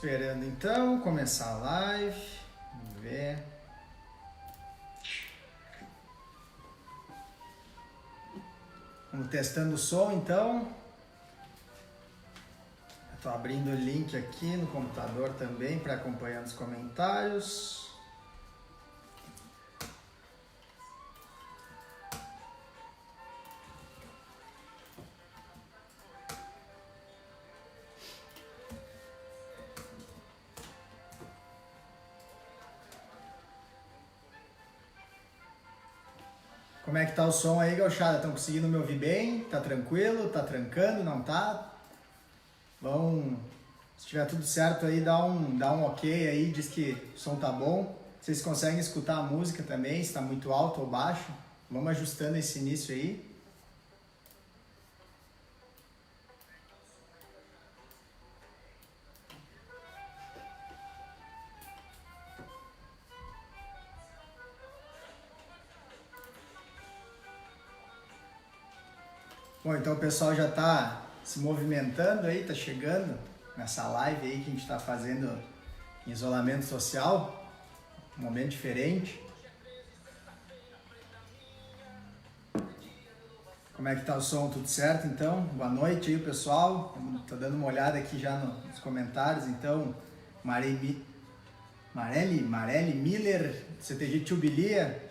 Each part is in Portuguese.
Esperando então começar a live. Vamos ver. Vamos testando o som então. Estou abrindo o link aqui no computador também para acompanhar os comentários. Como é que tá o som aí, gauchada? Estão conseguindo me ouvir bem? Tá tranquilo? Tá trancando? Não tá? Vão, se tiver tudo certo aí, dá um ok aí, diz que o som tá bom. Vocês conseguem escutar a música também, se tá muito alto ou baixo. Vamos ajustando esse início aí. Bom, então o pessoal já está se movimentando aí, está chegando nessa live aí que a gente está fazendo em isolamento social, um momento diferente. Como é que tá o som? Tudo certo então? Boa noite aí, pessoal. Tô dando uma olhada aqui já nos comentários, então, Marelli Miller, CTG Tubilia,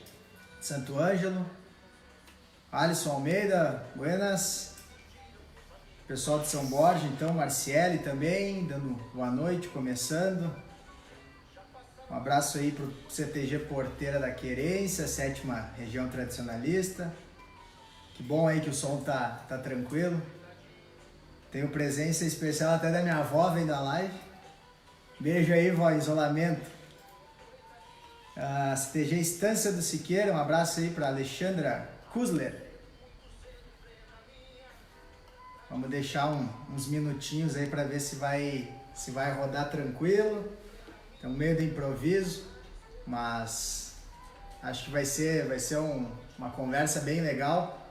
Santo Ângelo. Alisson Almeida, buenas. Pessoal de São Borja, então, Marciele também, dando boa noite, começando. Um abraço aí pro CTG Porteira da Querência, 7ª Região Tradicionalista. Que bom aí que o som tá tranquilo. Tenho presença especial até da minha avó, vem da live. Beijo aí, vó, isolamento. CTG Estância do Siqueira, um abraço aí para Alexandra Kusler. Vamos deixar uns minutinhos aí para ver se vai rodar tranquilo. Tem um meio de improviso, mas acho que vai ser uma conversa bem legal.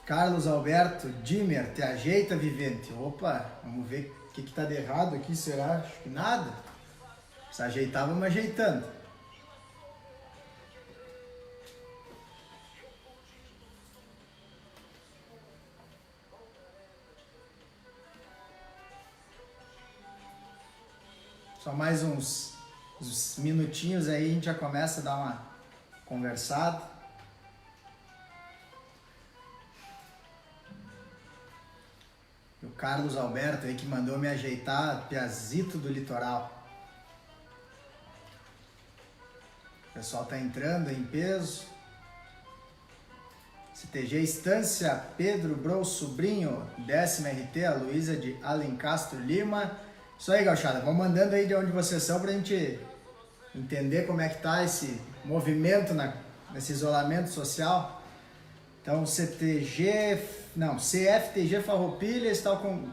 Carlos Alberto Dimmer, te ajeita, vivente. Opa, vamos ver o que tá de errado aqui, será? Acho que nada. Se ajeitar, vamos ajeitando. Só mais uns minutinhos aí, a gente já começa a dar uma conversada. E o Carlos Alberto aí que mandou me ajeitar, Piazito do Litoral. O pessoal tá entrando em peso. CTG Estância, Pedro Brou Sobrinho, 10ª RT, a Luísa de Alencastro Lima. Isso aí, gauchada, vão mandando aí de onde vocês são pra gente entender como é que tá esse movimento nesse isolamento social. Então, CFTG Farroupilha está com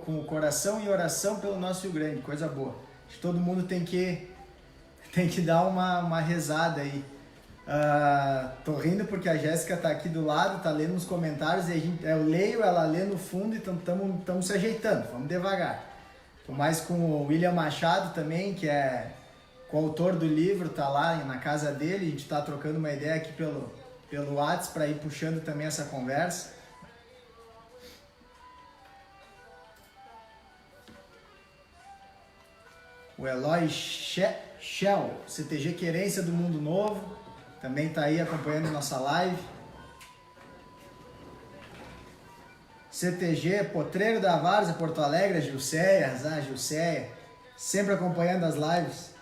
o coração em oração pelo nosso Rio Grande, coisa boa. Acho que todo mundo tem que dar uma rezada aí. Tô rindo porque a Jéssica tá aqui do lado, tá lendo os comentários e eu leio, ela lê no fundo, então estamos se ajeitando, vamos devagar. Tô mais com o William Machado também, que é coautor do livro, tá lá na casa dele, a gente tá trocando uma ideia aqui pelo WhatsApp para ir puxando também essa conversa. O Eloy Shell, CTG Querência do Mundo Novo, também está aí acompanhando nossa live. CTG Potreiro da Várzea, Porto Alegre, Gilceia, sempre acompanhando as lives.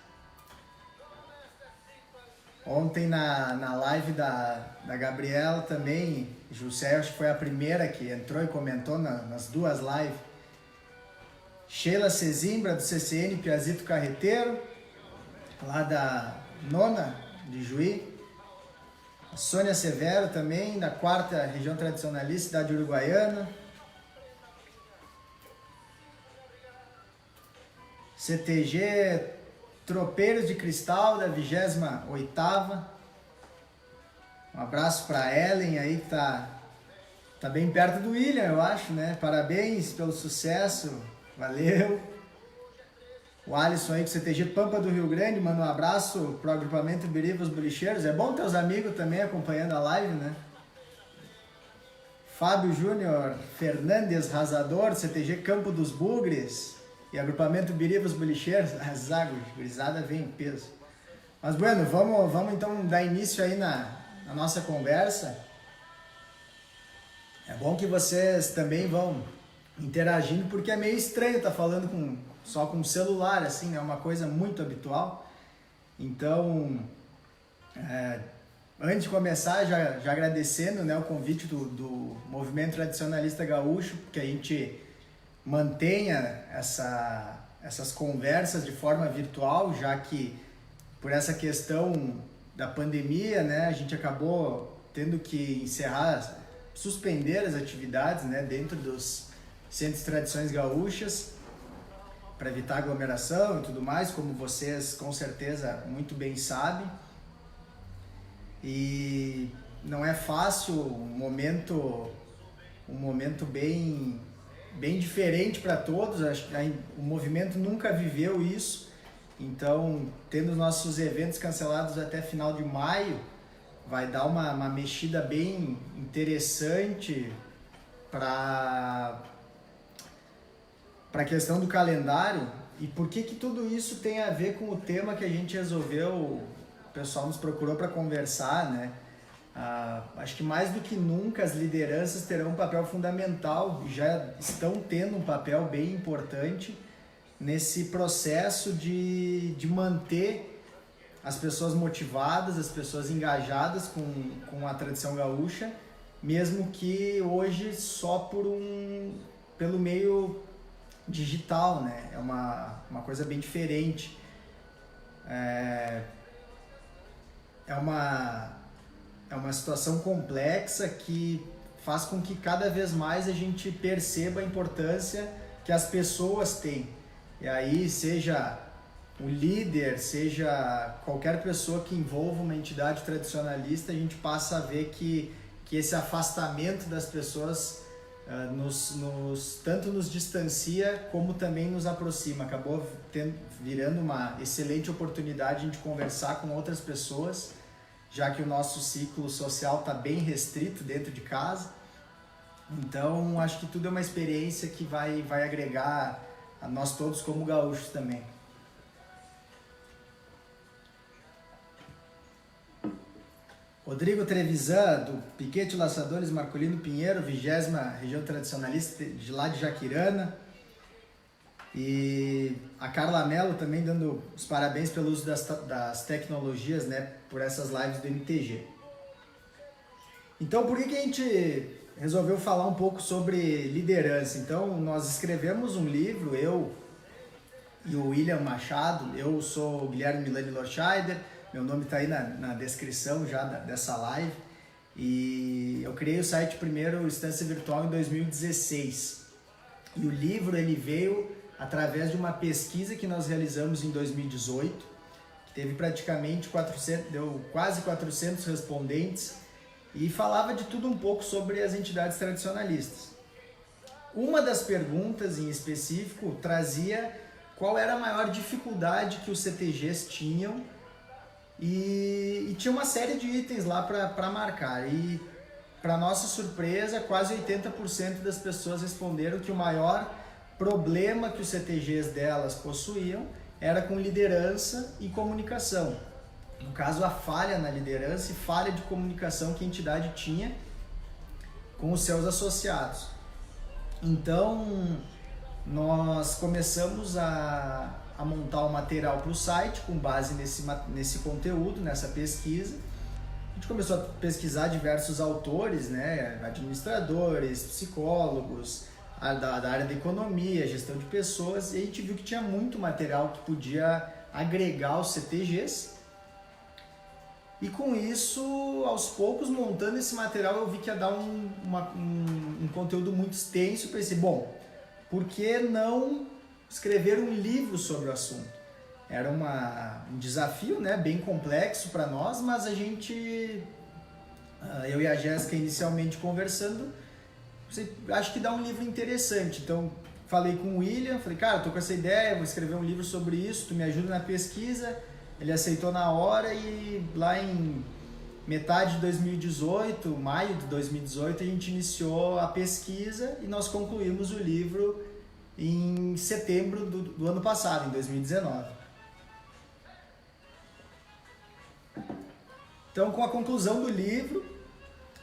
Ontem na live da Gabriela também, Gilceia acho que foi a primeira que entrou e comentou nas duas lives. Sheila Cezimbra, do CCN Piazito Carreteiro, lá da 9ª de Juí. A Sônia Severo também, da 4ª Região Tradicionalista, cidade uruguaiana. CTG Tropeiros de Cristal, da 28ª. Um abraço para Ellen aí, que tá Tá bem perto do William, eu acho, né? Parabéns pelo sucesso, valeu. O Alisson aí com o CTG Pampa do Rio Grande, manda um abraço pro agrupamento Birivos Bolicheiros. É bom ter os amigos também acompanhando a live, né? Fábio Júnior Fernandes Razador, CTG Campo dos Bugres e agrupamento Birivos Bolicheiros. Zago, gurizada vem em peso. Mas, bueno, vamos então dar início aí na nossa conversa. É bom que vocês também vão interagindo, porque é meio estranho estar falando só com o celular, assim, é uma coisa muito habitual. Então, antes de começar, já agradecendo, né, o convite do Movimento Tradicionalista Gaúcho, que a gente mantenha essas conversas de forma virtual, já que por essa questão da pandemia, né, a gente acabou tendo que suspender as atividades, né, dentro dos centros de tradições gaúchas, para evitar aglomeração e tudo mais, como vocês com certeza muito bem sabem. E não é fácil, um momento bem diferente para todos. O movimento nunca viveu isso, então tendo os nossos eventos cancelados até final de maio, vai dar uma mexida bem interessante para a questão do calendário. E por que tudo isso tem a ver com o tema que a gente resolveu, o pessoal nos procurou para conversar, né? Acho que mais do que nunca as lideranças terão um papel fundamental, já estão tendo um papel bem importante nesse processo de manter as pessoas motivadas, as pessoas engajadas com a tradição gaúcha, mesmo que hoje só pelo meio digital, né? É uma coisa bem diferente. É uma situação complexa que faz com que cada vez mais a gente perceba a importância que as pessoas têm. E aí, seja o líder, seja qualquer pessoa que envolva uma entidade tradicionalista, a gente passa a ver que esse afastamento das pessoas tanto nos distancia como também nos aproxima. Acabou virando uma excelente oportunidade de a gente conversar com outras pessoas, já que o nosso ciclo social está bem restrito dentro de casa. Então, acho que tudo é uma experiência que vai agregar a nós todos como gaúchos também. Rodrigo Trevisan, do Piquete Laçadores Marcolino Pinheiro, 20ª Região Tradicionalista de lá de Jaquirana. E a Carla Mello também dando os parabéns pelo uso das tecnologias, né, por essas lives do MTG. Então, por que a gente resolveu falar um pouco sobre liderança? Então, nós escrevemos um livro, eu e o William Machado. Eu sou o Guilherme Milani Lorscheider, meu nome está aí na descrição já dessa live. E eu criei o site primeiro, Estância Virtual, em 2016. E o livro ele veio através de uma pesquisa que nós realizamos em 2018, que teve praticamente deu quase 400 respondentes e falava de tudo um pouco sobre as entidades tradicionalistas. Uma das perguntas em específico trazia qual era a maior dificuldade que os CTGs tinham e tinha uma série de itens lá para marcar. E, para nossa surpresa, quase 80% das pessoas responderam que o maior problema que os CTGs delas possuíam era com liderança e comunicação. No caso, a falha na liderança e falha de comunicação que a entidade tinha com os seus associados. Então, nós começamos a montar um material para o site com base nesse conteúdo, nessa pesquisa. A gente começou a pesquisar diversos autores, né, administradores, psicólogos, da área da economia, gestão de pessoas, e a gente viu que tinha muito material que podia agregar os CTGs. E com isso, aos poucos, montando esse material, eu vi que ia dar um conteúdo muito extenso. Pensei, bom, por que não escrever um livro sobre o assunto? Era um desafio, né, bem complexo para nós, mas a gente, eu e a Jéssica inicialmente conversando, acho que dá um livro interessante. Então, falei com o William, falei, cara, eu tô com essa ideia, vou escrever um livro sobre isso, tu me ajuda na pesquisa. Ele aceitou na hora e lá em metade de 2018, maio de 2018, a gente iniciou a pesquisa e nós concluímos o livro em setembro do ano passado, em 2019. Então, com a conclusão do livro,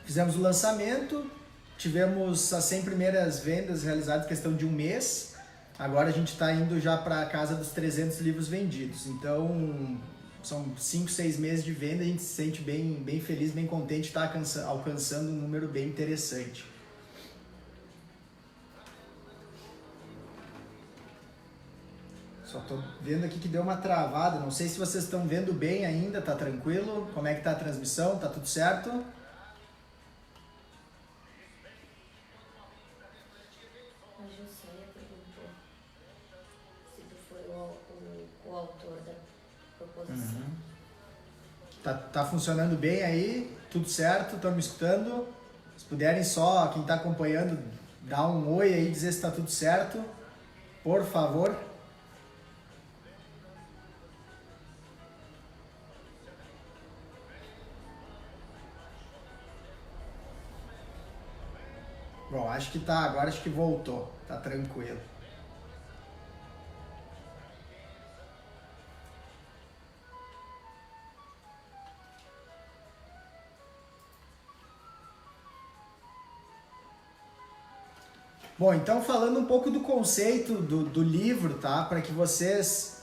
fizemos o lançamento, tivemos as 100 primeiras vendas realizadas em questão de um mês. Agora a gente está indo já para a casa dos 300 livros vendidos. Então, são 5, 6 meses de venda, a gente se sente bem feliz, bem contente de estar alcançando um número bem interessante. Só estou vendo aqui que deu uma travada, não sei se vocês estão vendo bem ainda, tá tranquilo? Como é que tá a transmissão? Tá tudo certo? A Juscelia perguntou se tu foi o autor da proposição. Tá funcionando bem aí? Tudo certo? Estão me escutando? Se puderem só, quem está acompanhando, dar um oi aí, dizer se está tudo certo, por favor. Bom, acho que tá, agora acho que voltou, tá tranquilo. Bom, então falando um pouco do conceito do livro, tá? Para que vocês...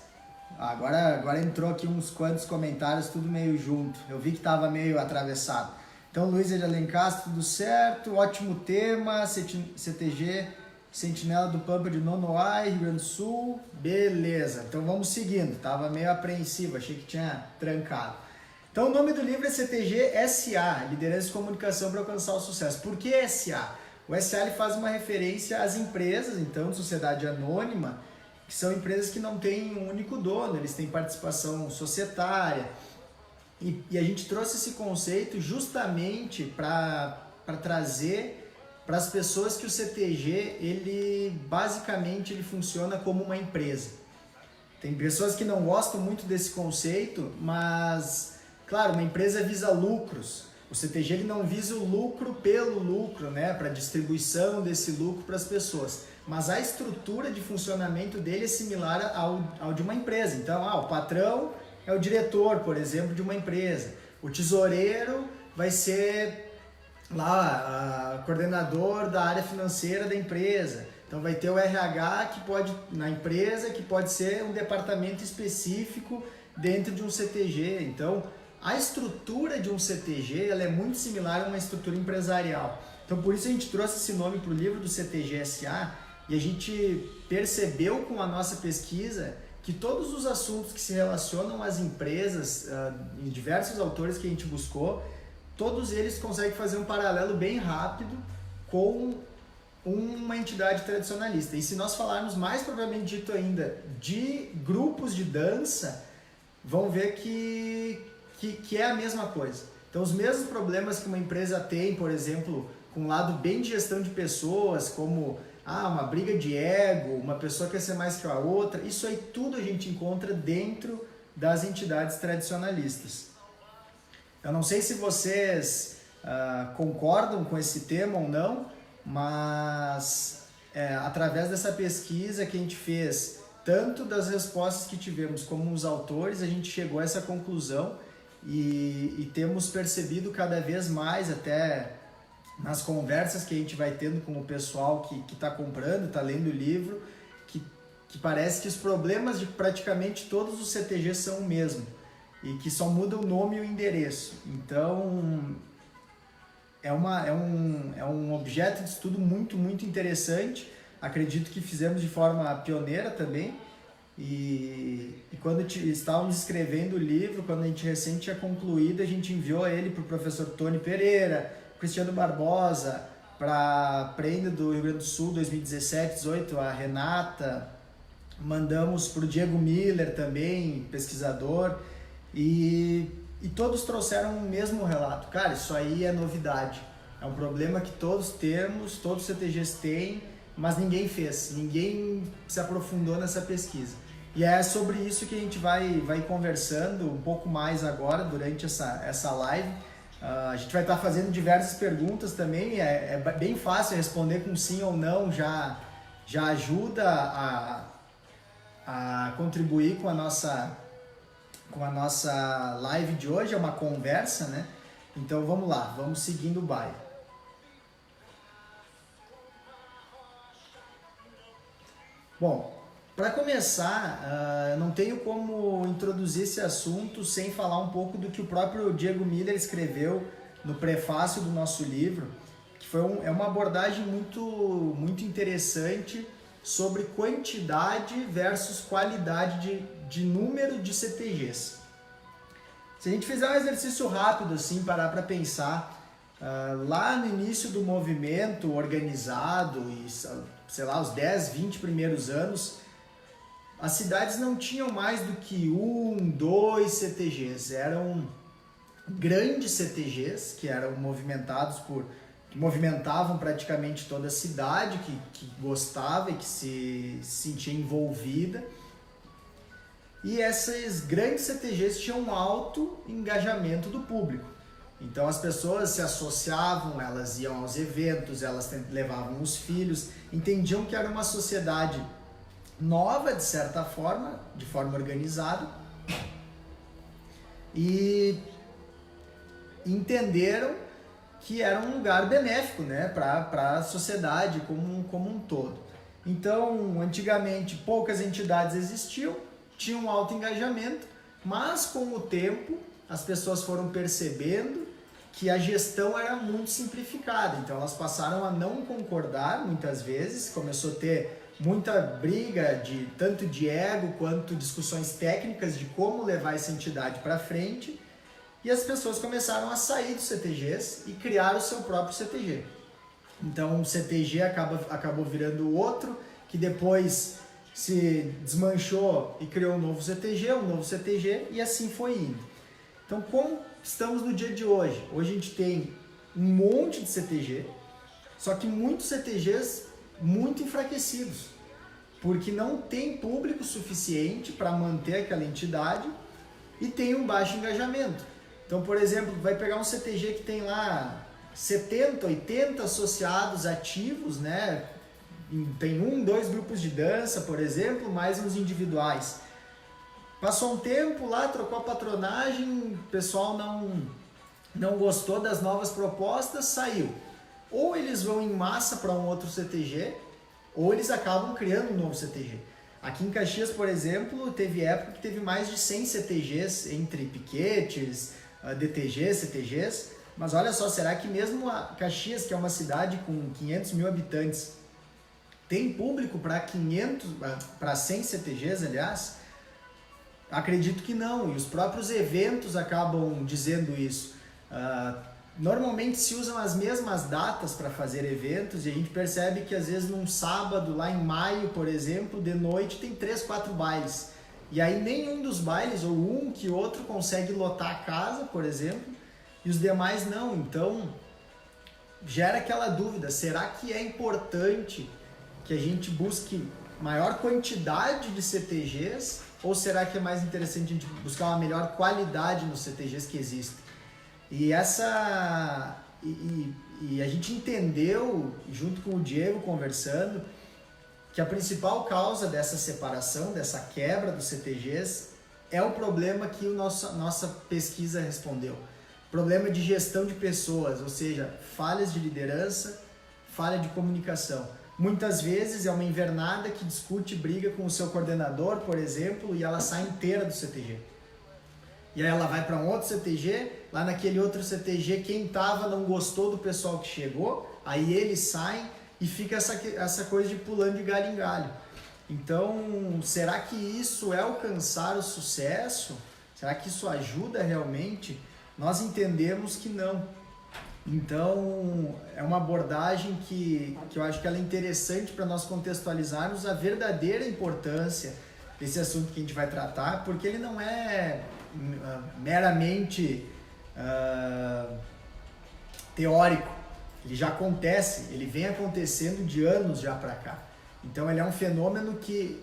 Agora entrou aqui uns quantos comentários, tudo meio junto. Eu vi que tava meio atravessado. Então, Luísa de Alencastro, tudo certo, ótimo tema, CTG, Sentinela do Pampa de Nonoai, Rio Grande do Sul, beleza. Então vamos seguindo, tava meio apreensivo, achei que tinha trancado. Então o nome do livro é CTG SA, Liderança e Comunicação para Alcançar o Sucesso. Por que SA? O SA ele faz uma referência às empresas, então, de sociedade anônima, que são empresas que não têm um único dono, eles têm participação societária. E a gente trouxe esse conceito justamente para trazer para as pessoas que o CTG, ele basicamente ele funciona como uma empresa. Tem pessoas que não gostam muito desse conceito, mas, claro, uma empresa visa lucros. O CTG ele não visa o lucro pelo lucro, né, para distribuição desse lucro para as pessoas. Mas a estrutura de funcionamento dele é similar ao de uma empresa. Então, o patrão é o diretor, por exemplo, de uma empresa. O tesoureiro vai ser lá coordenador da área financeira da empresa. Então vai ter o RH que pode na empresa, que pode ser um departamento específico dentro de um CTG. Então a estrutura de um CTG ela é muito similar a uma estrutura empresarial. Então por isso a gente trouxe esse nome para o livro do CTG SA e a gente percebeu com a nossa pesquisa que todos os assuntos que se relacionam às empresas, em diversos autores que a gente buscou, todos eles conseguem fazer um paralelo bem rápido com uma entidade tradicionalista. E se nós falarmos mais propriamente dito ainda de grupos de dança, vão ver que é a mesma coisa. Então os mesmos problemas que uma empresa tem, por exemplo, com um lado bem de gestão de pessoas, como uma briga de ego, uma pessoa quer ser mais que a outra, isso aí tudo a gente encontra dentro das entidades tradicionalistas. Eu não sei se vocês concordam com esse tema ou não, mas através dessa pesquisa que a gente fez, tanto das respostas que tivemos como os autores, a gente chegou a essa conclusão e temos percebido cada vez mais, até nas conversas que a gente vai tendo com o pessoal que está comprando, está lendo o livro, que parece que os problemas de praticamente todos os CTGs são o mesmo e que só muda o nome e o endereço. Então é um objeto de estudo muito, muito interessante. Acredito que fizemos de forma pioneira também. E quando estávamos escrevendo o livro, quando a gente recém tinha concluído, a gente enviou ele para o professor Tony Pereira, Cristiano Barbosa, para a Prêmio do Rio Grande do Sul 2017-18, a Renata, mandamos para o Diego Miller também, pesquisador, e todos trouxeram o mesmo relato. Cara, isso aí é novidade. É um problema que todos temos, todos os CTGs têm, mas ninguém fez, ninguém se aprofundou nessa pesquisa. E é sobre isso que a gente vai conversando um pouco mais agora, durante essa live. A gente vai estar fazendo diversas perguntas também, é bem fácil responder com sim ou não, já ajuda a contribuir com a nossa live de hoje, é uma conversa, né? Então vamos lá, vamos seguindo o baile. Bom, para começar, eu não tenho como introduzir esse assunto sem falar um pouco do que o próprio Diego Miller escreveu no prefácio do nosso livro, que é uma abordagem muito interessante sobre quantidade versus qualidade de número de CTGs. Se a gente fizer um exercício rápido, assim, parar para pensar, lá no início do movimento organizado, e sei lá, os 10, 20 primeiros anos, as cidades não tinham mais do que 1, 2 CTGs, eram grandes CTGs que eram que movimentavam praticamente toda a cidade, que gostava e que se sentia envolvida. E esses grandes CTGs tinham um alto engajamento do público. Então as pessoas se associavam, elas iam aos eventos, elas levavam os filhos, entendiam que era uma sociedade nova, de certa forma, de forma organizada, e entenderam que era um lugar benéfico, né, para a sociedade como um todo. Então, antigamente, poucas entidades existiam, tinham um alto engajamento, mas com o tempo as pessoas foram percebendo que a gestão era muito simplificada, então elas passaram a não concordar muitas vezes, começou a ter muita briga, tanto de ego quanto discussões técnicas de como levar essa entidade para frente, e as pessoas começaram a sair dos CTGs e criar o seu próprio CTG. Então um CTG acabou virando outro, que depois se desmanchou e criou um novo CTG, e assim foi indo. Então, como estamos no dia de hoje? Hoje a gente tem um monte de CTG, só que muitos CTGs muito enfraquecidos, porque não tem público suficiente para manter aquela entidade e tem um baixo engajamento. Então, por exemplo, vai pegar um CTG que tem lá 70, 80 associados ativos, né? Tem 1, 2 grupos de dança, por exemplo, mais uns individuais. Passou um tempo lá, trocou a patronagem, o pessoal não gostou das novas propostas, saiu. Ou eles vão em massa para um outro CTG, ou eles acabam criando um novo CTG. Aqui em Caxias, por exemplo, teve época que teve mais de 100 CTGs, entre piquetes, DTGs, CTGs, mas olha só, será que mesmo a Caxias, que é uma cidade com 500 mil habitantes, tem público para 100 CTGs, aliás? Acredito que não, e os próprios eventos acabam dizendo isso. Normalmente se usam as mesmas datas para fazer eventos, e a gente percebe que às vezes num sábado, lá em maio, por exemplo, de noite tem 3, 4 bailes. E aí nenhum dos bailes, ou um que outro, consegue lotar a casa, por exemplo, e os demais não. Então gera aquela dúvida, será que é importante que a gente busque maior quantidade de CTGs, ou será que é mais interessante a gente buscar uma melhor qualidade nos CTGs que existem? E a gente entendeu, junto com o Diego conversando, que a principal causa dessa separação, dessa quebra dos CTGs, é o problema que nossa pesquisa respondeu. Problema de gestão de pessoas, ou seja, falhas de liderança, falha de comunicação. Muitas vezes é uma invernada que discute, briga com o seu coordenador, por exemplo, e ela sai inteira do CTG. E aí ela vai para um outro CTG, lá naquele outro CTG quem estava não gostou do pessoal que chegou, aí eles saem e fica essa coisa de pulando de galho em galho. Então, será que isso é alcançar o sucesso? Será que isso ajuda realmente? Nós entendemos que não. Então, é uma abordagem que eu acho que ela é interessante para nós contextualizarmos a verdadeira importância desse assunto que a gente vai tratar, porque ele não é meramente teórico. ele já acontece, ele vem acontecendo de anos já para cá. Então ele é um fenômeno que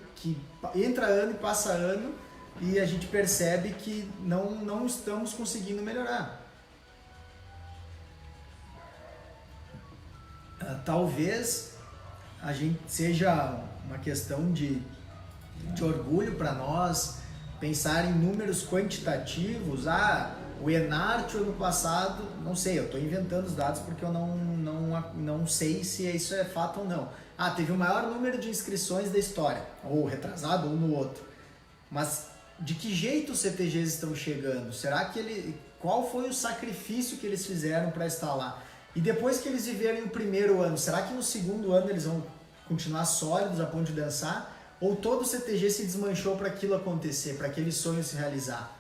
entra ano e passa ano e a gente percebe que não estamos conseguindo melhorar. Talvez a gente seja uma questão de orgulho para nós pensar em números quantitativos. O Enarte ano passado, não sei, eu estou inventando os dados porque eu não sei se isso é fato ou não. Teve o maior número de inscrições da história, ou retrasado ou no outro. Mas de que jeito os CTGs estão chegando? Será que qual foi o sacrifício que eles fizeram para estar lá? E depois que eles viverem o primeiro ano, será que no segundo ano eles vão continuar sólidos a ponto de dançar? Ou todo o CTG se desmanchou para aquilo acontecer, para aquele sonho se realizar?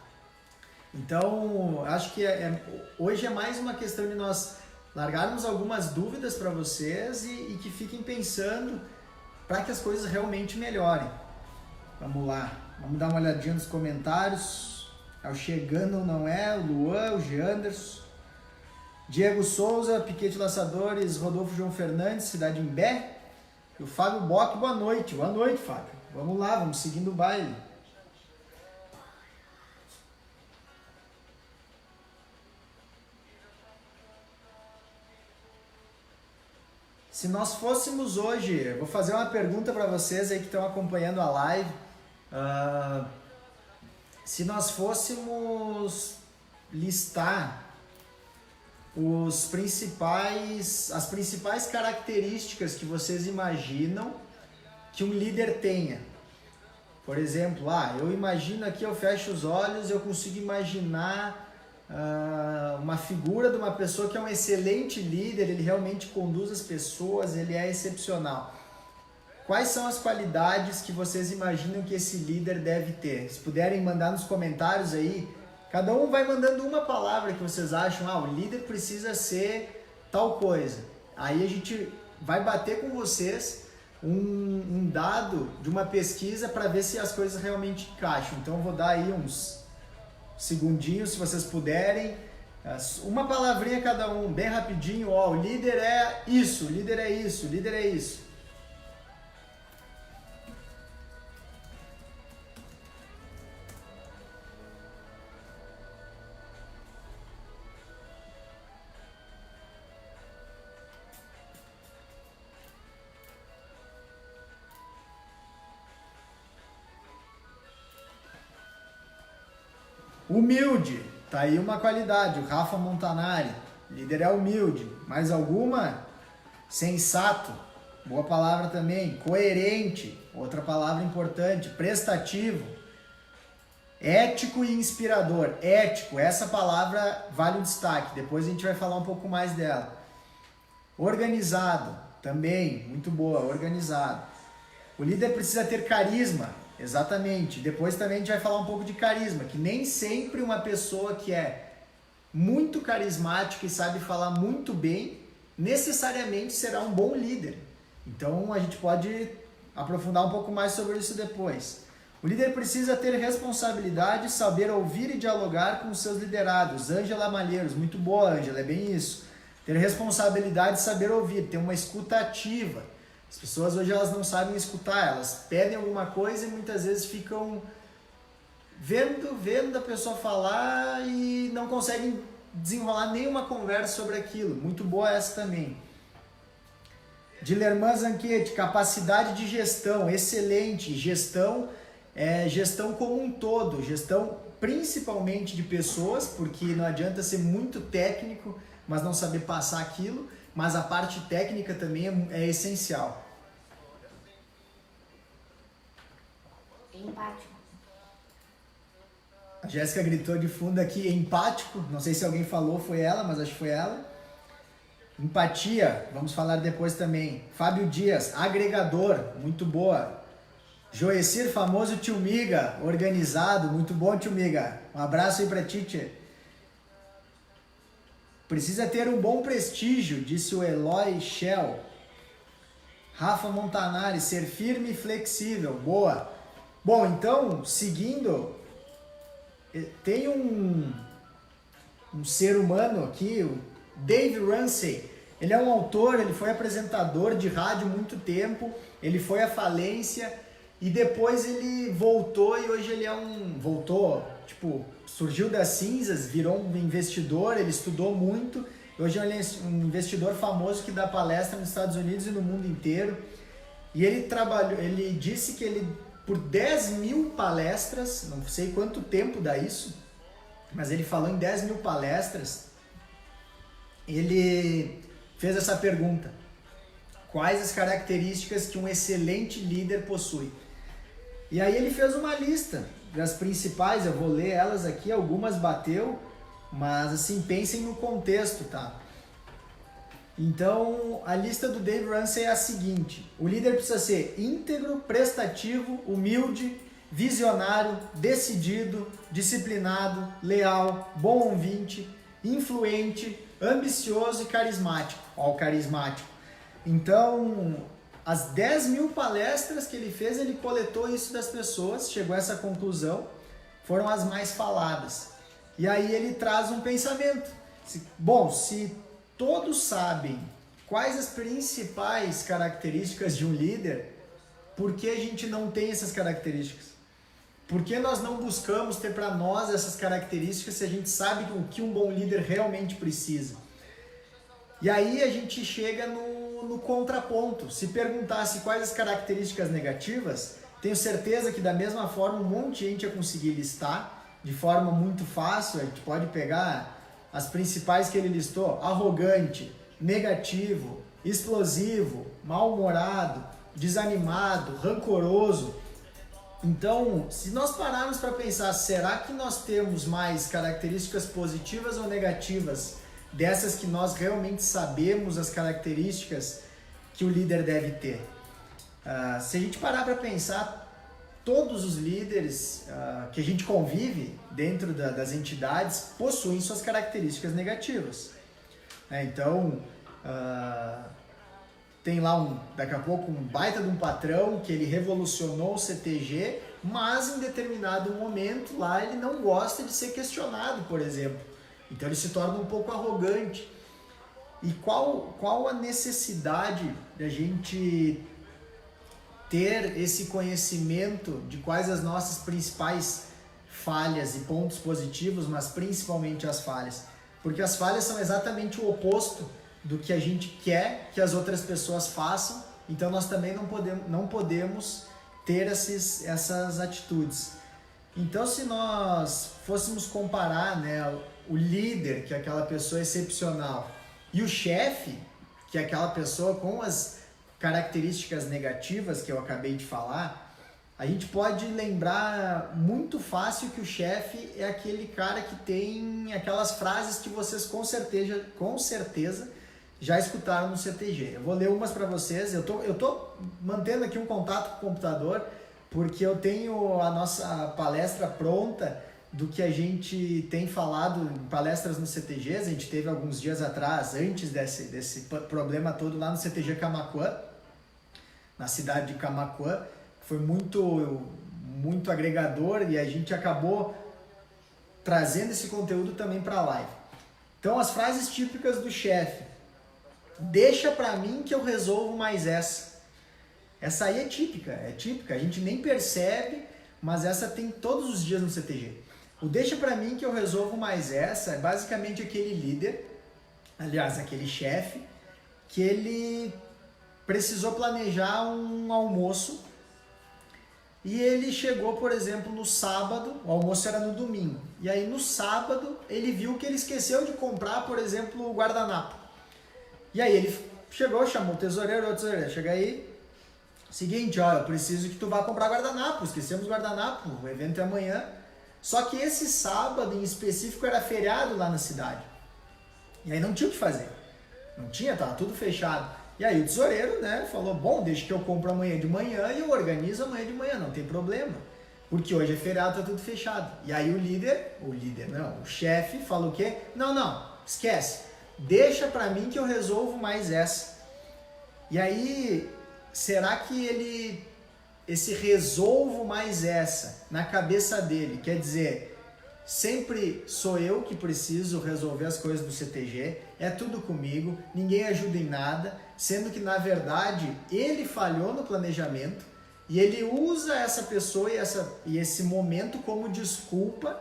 Então, acho que hoje é mais uma questão de nós largarmos algumas dúvidas para vocês e que fiquem pensando para que as coisas realmente melhorem. Vamos lá, vamos dar uma olhadinha nos comentários. É o Chegando, não é? O Luan, o Geanderson, Diego Souza, Piquete Laçadores, Rodolfo João Fernandes, Cidade Imbé, e o Fábio Bock. Boa noite, Fábio. Vamos lá, vamos seguindo o baile. Se nós fôssemos hoje, vou fazer uma pergunta para vocês aí que estão acompanhando a live. Se nós fôssemos listar as principais características que vocês imaginam que um líder tenha. Por exemplo, eu imagino aqui, eu fecho os olhos, eu consigo imaginar uma figura de uma pessoa que é um excelente líder, ele realmente conduz as pessoas, ele é excepcional. Quais são as qualidades que vocês imaginam que esse líder deve ter? Se puderem mandar nos comentários aí, cada um vai mandando uma palavra que vocês acham, o líder precisa ser tal coisa. Aí a gente vai bater com vocês um dado de uma pesquisa para ver se as coisas realmente encaixam. Então eu vou dar aí uns segundinhos, se vocês puderem. Uma palavrinha cada um, bem rapidinho. O líder é isso, o líder é isso, o líder é isso. Humilde, tá aí uma qualidade. O Rafa Montanari, líder é humilde. Mais alguma? Sensato, boa palavra também. Coerente, outra palavra importante. Prestativo, ético e inspirador. Ético, essa palavra vale um destaque, depois a gente vai falar um pouco mais dela. Organizado, também, muito boa, organizado. O líder precisa ter carisma. Exatamente. Depois também a gente vai falar um pouco de carisma, que nem sempre uma pessoa que é muito carismática e sabe falar muito bem, necessariamente será um bom líder. Então a gente pode aprofundar um pouco mais sobre isso depois. O líder precisa ter responsabilidade, saber ouvir e dialogar com os seus liderados. Ângela Malheiros, muito boa, Ângela, é bem isso. Ter responsabilidade, saber ouvir, ter uma escuta ativa. As pessoas hoje elas não sabem escutar, elas pedem alguma coisa e muitas vezes ficam vendo a pessoa falar e não conseguem desenrolar nenhuma conversa sobre aquilo. Muito boa essa também. Dilerman Zanchetti, capacidade de gestão, excelente. Gestão é gestão como um todo, gestão principalmente de pessoas, porque não adianta ser muito técnico, mas não saber passar aquilo. Mas a parte técnica também é essencial. Empático. A Jéssica gritou de fundo aqui, empático. Não sei se alguém falou, foi ela, mas acho que foi ela. Empatia, vamos falar depois também. Fábio Dias, agregador, muito boa. Joecir, famoso tio Miga, organizado, muito bom tio Miga. Um abraço aí pra Tite. Precisa ter um bom prestígio, disse o Eloy Shell. Rafa Montanari, ser firme e flexível. Boa. Bom, então, seguindo, tem um ser humano aqui, o Dave Ramsey. Ele é um autor, ele foi apresentador de rádio muito tempo, ele foi à falência e depois ele voltou e hoje ele é surgiu das cinzas, virou um investidor, ele estudou muito, hoje ele é um investidor famoso que dá palestra nos Estados Unidos e no mundo inteiro. E ele disse que ele, por 10 mil palestras, não sei quanto tempo dá isso, mas ele falou em 10 mil palestras, ele fez essa pergunta: quais as características que um excelente líder possui? E aí ele fez uma lista das principais, eu vou ler elas aqui, algumas bateu, mas assim, pensem no contexto, tá? Então, a lista do Dave Ramsey é a seguinte: o líder precisa ser íntegro, prestativo, humilde, visionário, decidido, disciplinado, leal, bom ouvinte, influente, ambicioso e carismático. Ó, o carismático. Então, as 10 mil palestras que ele fez, ele coletou isso das pessoas, chegou a essa conclusão, foram as mais faladas. E aí ele traz um pensamento. Se todos sabem quais as principais características de um líder, por que a gente não tem essas características? Por que nós não buscamos ter para nós essas características se a gente sabe o que um bom líder realmente precisa? E aí a gente chega no contraponto. Se perguntasse quais as características negativas, tenho certeza que da mesma forma um monte de gente ia conseguir listar de forma muito fácil. A gente pode pegar as principais que ele listou: arrogante, negativo, explosivo, mal-humorado, desanimado, rancoroso. Então, se nós pararmos para pensar, será que nós temos mais características positivas ou negativas dessas que nós realmente sabemos as características que o líder deve ter? Se a gente parar para pensar, todos os líderes que a gente convive dentro das entidades possuem suas características negativas. Então, tem lá daqui a pouco um baita de um patrão que ele revolucionou o CTG, mas em determinado momento lá ele não gosta de ser questionado, por exemplo. Então ele se torna um pouco arrogante. E qual a necessidade da gente ter esse conhecimento de quais as nossas principais falhas e pontos positivos, mas principalmente as falhas? Porque as falhas são exatamente o oposto do que a gente quer que as outras pessoas façam, então nós também não podemos ter essas atitudes. Então, se nós fôssemos comparar, né, o líder, que é aquela pessoa excepcional, e o chefe, que é aquela pessoa com as características negativas que eu acabei de falar, a gente pode lembrar muito fácil que o chefe é aquele cara que tem aquelas frases que vocês com certeza já escutaram no CTG. Eu vou ler umas para vocês. Eu tô mantendo aqui um contato com o computador porque eu tenho a nossa palestra pronta do que a gente tem falado em palestras no CTGs. A gente teve alguns dias atrás, antes desse problema todo, lá no CTG Camaquã, na cidade de Camaquã. Foi muito agregador e a gente acabou trazendo esse conteúdo também para a live. Então, as frases típicas do chefe: deixa para mim que eu resolvo mais essa. Essa aí é típica, a gente nem percebe, mas essa tem todos os dias no CTG. O deixa para mim que eu resolvo mais essa é basicamente aquele líder, aliás, aquele chefe, que ele precisou planejar um almoço e ele chegou, por exemplo, no sábado, o almoço era no domingo, e aí no sábado ele viu que ele esqueceu de comprar, por exemplo, o guardanapo. E aí ele chegou, chamou o tesoureiro, chega aí, seguinte, ó, eu preciso que tu vá comprar guardanapo, esquecemos o guardanapo, o evento é amanhã. Só que esse sábado em específico era feriado lá na cidade. E aí não tinha o que fazer. Não tinha, tava tudo fechado. E aí o tesoureiro, né, falou: bom, deixa que eu compro amanhã de manhã e eu organizo amanhã de manhã, não tem problema. Porque hoje é feriado, tá tudo fechado. E aí o chefe falou o quê? Não, esquece. Deixa pra mim que eu resolvo mais essa. E aí, será que esse resolvo mais essa, na cabeça dele, quer dizer, sempre sou eu que preciso resolver as coisas do CTG, é tudo comigo, ninguém ajuda em nada, sendo que na verdade ele falhou no planejamento e ele usa essa pessoa e esse momento como desculpa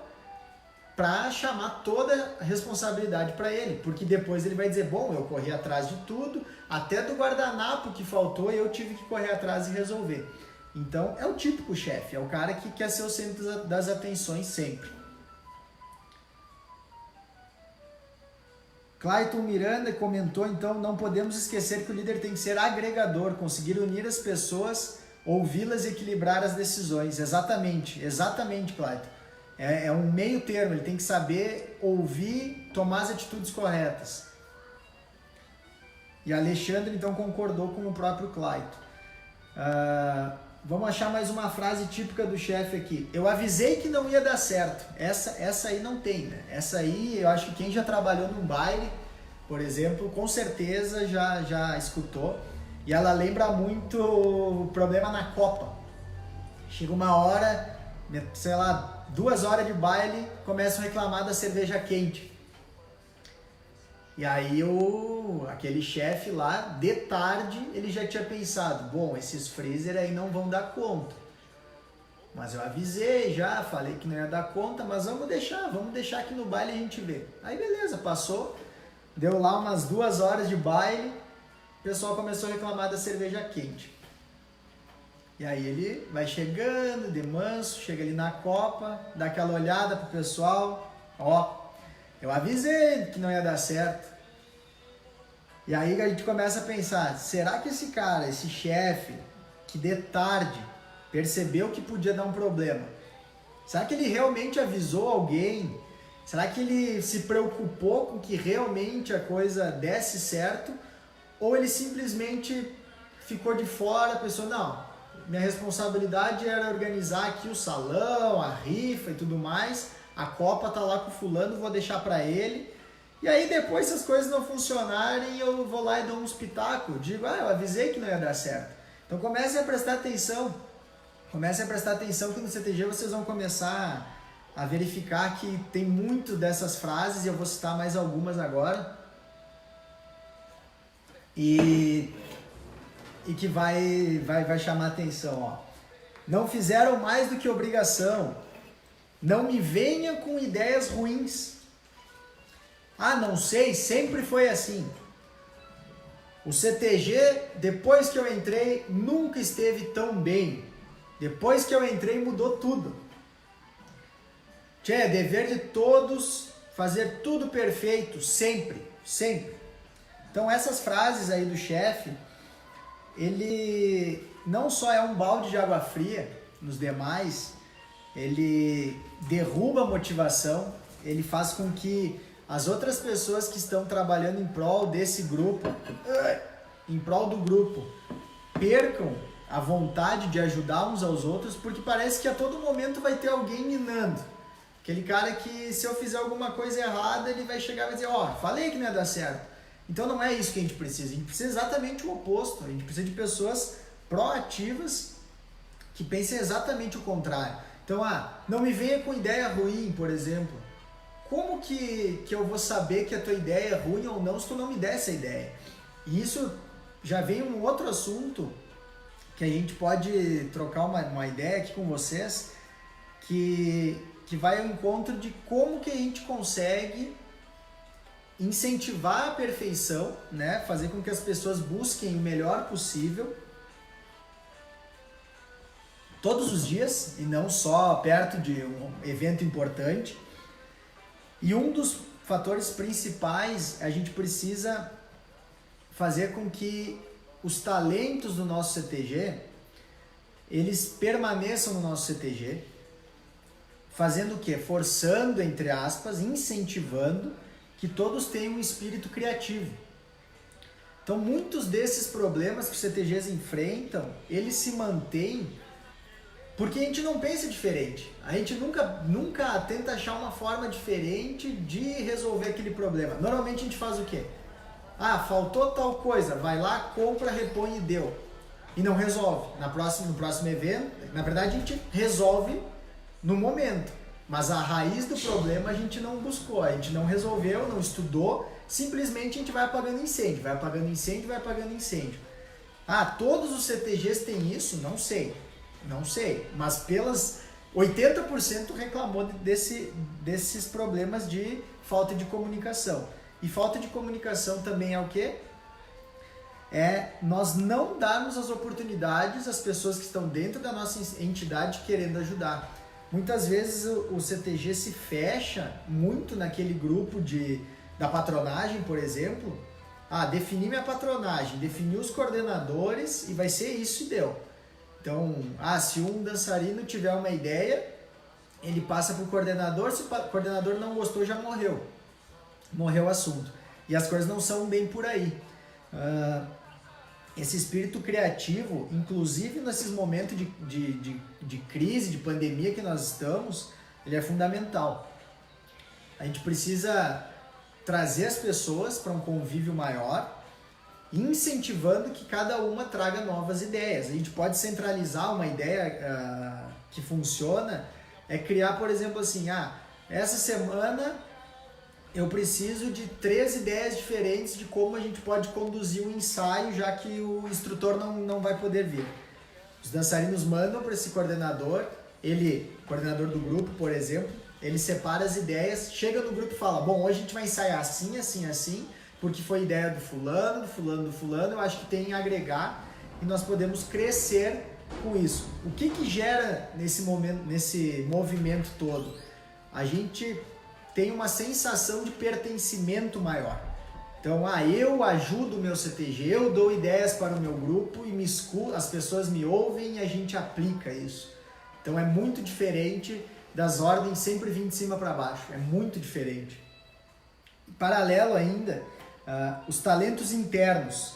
para chamar toda a responsabilidade para ele, porque depois ele vai dizer, bom, eu corri atrás de tudo, até do guardanapo que faltou eu tive que correr atrás e resolver. Então é o típico chefe, é o cara que quer ser o centro das atenções sempre. Clayton Miranda comentou, então, não podemos esquecer que o líder tem que ser agregador, conseguir unir as pessoas, ouvi-las e equilibrar as decisões. Exatamente, Clayton. É um meio termo, ele tem que saber ouvir, tomar as atitudes corretas. E Alexandre, então, concordou com o próprio Clayton. Vamos achar mais uma frase típica do chefe aqui. Eu avisei que não ia dar certo. Essa aí não tem, né? Essa aí, eu acho que quem já trabalhou num baile, por exemplo, com certeza já escutou. E ela lembra muito o problema na Copa. Chega uma hora, sei lá, 2 horas de baile, começam a reclamar da cerveja quente. E aí aquele chefe lá, de tarde, ele já tinha pensado, bom, esses freezer aí não vão dar conta. Mas eu avisei já, falei que não ia dar conta, mas vamos deixar aqui no baile a gente vê. Aí beleza, passou, deu lá umas 2 horas de baile, o pessoal começou a reclamar da cerveja quente. E aí ele vai chegando, de manso, chega ali na copa, dá aquela olhada pro pessoal, ó, eu avisei que não ia dar certo. E aí a gente começa a pensar, será que esse cara, esse chefe, que de tarde percebeu que podia dar um problema, será que ele realmente avisou alguém? Será que ele se preocupou com que realmente a coisa desse certo? Ou ele simplesmente ficou de fora, pensou, não, minha responsabilidade era organizar aqui o salão, a rifa e tudo mais, a Copa tá lá com o fulano, vou deixar para ele. E aí depois, se as coisas não funcionarem, eu vou lá e dou um espetáculo, digo, eu avisei que não ia dar certo. Então comecem a prestar atenção, que no CTG vocês vão começar a verificar que tem muito dessas frases, e eu vou citar mais algumas agora, e que vai chamar atenção, ó. Não fizeram mais do que obrigação, não me venha com ideias ruins. Ah, não sei, sempre foi assim. O CTG, depois que eu entrei, nunca esteve tão bem. Depois que eu entrei, mudou tudo. É dever de todos fazer tudo perfeito, sempre, sempre. Então essas frases aí do chefe, ele não só é um balde de água fria nos demais, ele derruba a motivação, ele faz com que as outras pessoas que estão trabalhando em prol desse grupo, em prol do grupo, percam a vontade de ajudar uns aos outros, porque parece que a todo momento vai ter alguém minando. Aquele cara que, se eu fizer alguma coisa errada, ele vai chegar e vai dizer, falei que não ia dar certo. Então não é isso que a gente precisa exatamente o oposto. A gente precisa de pessoas proativas que pensem exatamente o contrário. Então, não me venha com ideia ruim, por exemplo. Como que eu vou saber que a tua ideia é ruim ou não se tu não me der essa ideia? E isso já vem um outro assunto que a gente pode trocar uma ideia aqui com vocês, que vai ao encontro de como que a gente consegue incentivar a perfeição, né? Fazer com que as pessoas busquem o melhor possível todos os dias e não só perto de um evento importante. E um dos fatores principais, a gente precisa fazer com que os talentos do nosso CTG, eles permaneçam no nosso CTG, fazendo o quê? Forçando, entre aspas, incentivando que todos tenham um espírito criativo. Então, muitos desses problemas que os CTGs enfrentam, eles se mantêm porque a gente não pensa diferente. A gente nunca tenta achar uma forma diferente de resolver aquele problema. Normalmente a gente faz o quê? Faltou tal coisa, vai lá, compra, repõe e deu. E não resolve. No próximo evento, na verdade a gente resolve no momento. Mas a raiz do problema a gente não buscou, a gente não resolveu, não estudou, simplesmente a gente vai apagando incêndio, vai apagando incêndio, vai apagando incêndio. Ah, todos os CTGs têm isso? Não sei, mas pelas 80% reclamou desses problemas de falta de comunicação. E falta de comunicação também é o quê? É nós não darmos as oportunidades às pessoas que estão dentro da nossa entidade querendo ajudar. Muitas vezes o CTG se fecha muito naquele grupo da patronagem, por exemplo. Ah, defini minha patronagem, defini os coordenadores e vai ser isso e deu. Então, se um dançarino tiver uma ideia, ele passa para o coordenador, se o coordenador não gostou, já morreu. Morreu o assunto. E as coisas não são bem por aí. Esse espírito criativo, inclusive nesses momentos de crise, de pandemia que nós estamos, ele é fundamental. A gente precisa trazer as pessoas para um convívio maior, incentivando que cada uma traga novas ideias. A gente pode centralizar uma ideia que funciona, é criar, por exemplo, assim, essa semana eu preciso de 3 ideias diferentes de como a gente pode conduzir um ensaio, já que o instrutor não vai poder vir. Os dançarinos mandam para esse coordenador, coordenador do grupo, por exemplo, ele separa as ideias, chega no grupo e fala, bom, hoje a gente vai ensaiar assim, assim, assim, porque foi ideia do fulano, eu acho que tem que agregar e nós podemos crescer com isso. O que gera nesse movimento todo? A gente tem uma sensação de pertencimento maior. Então, eu ajudo o meu CTG, eu dou ideias para o meu grupo e as pessoas me ouvem e a gente aplica isso. Então, é muito diferente das ordens sempre vindo de cima para baixo, é muito diferente. Paralelo ainda, os talentos internos.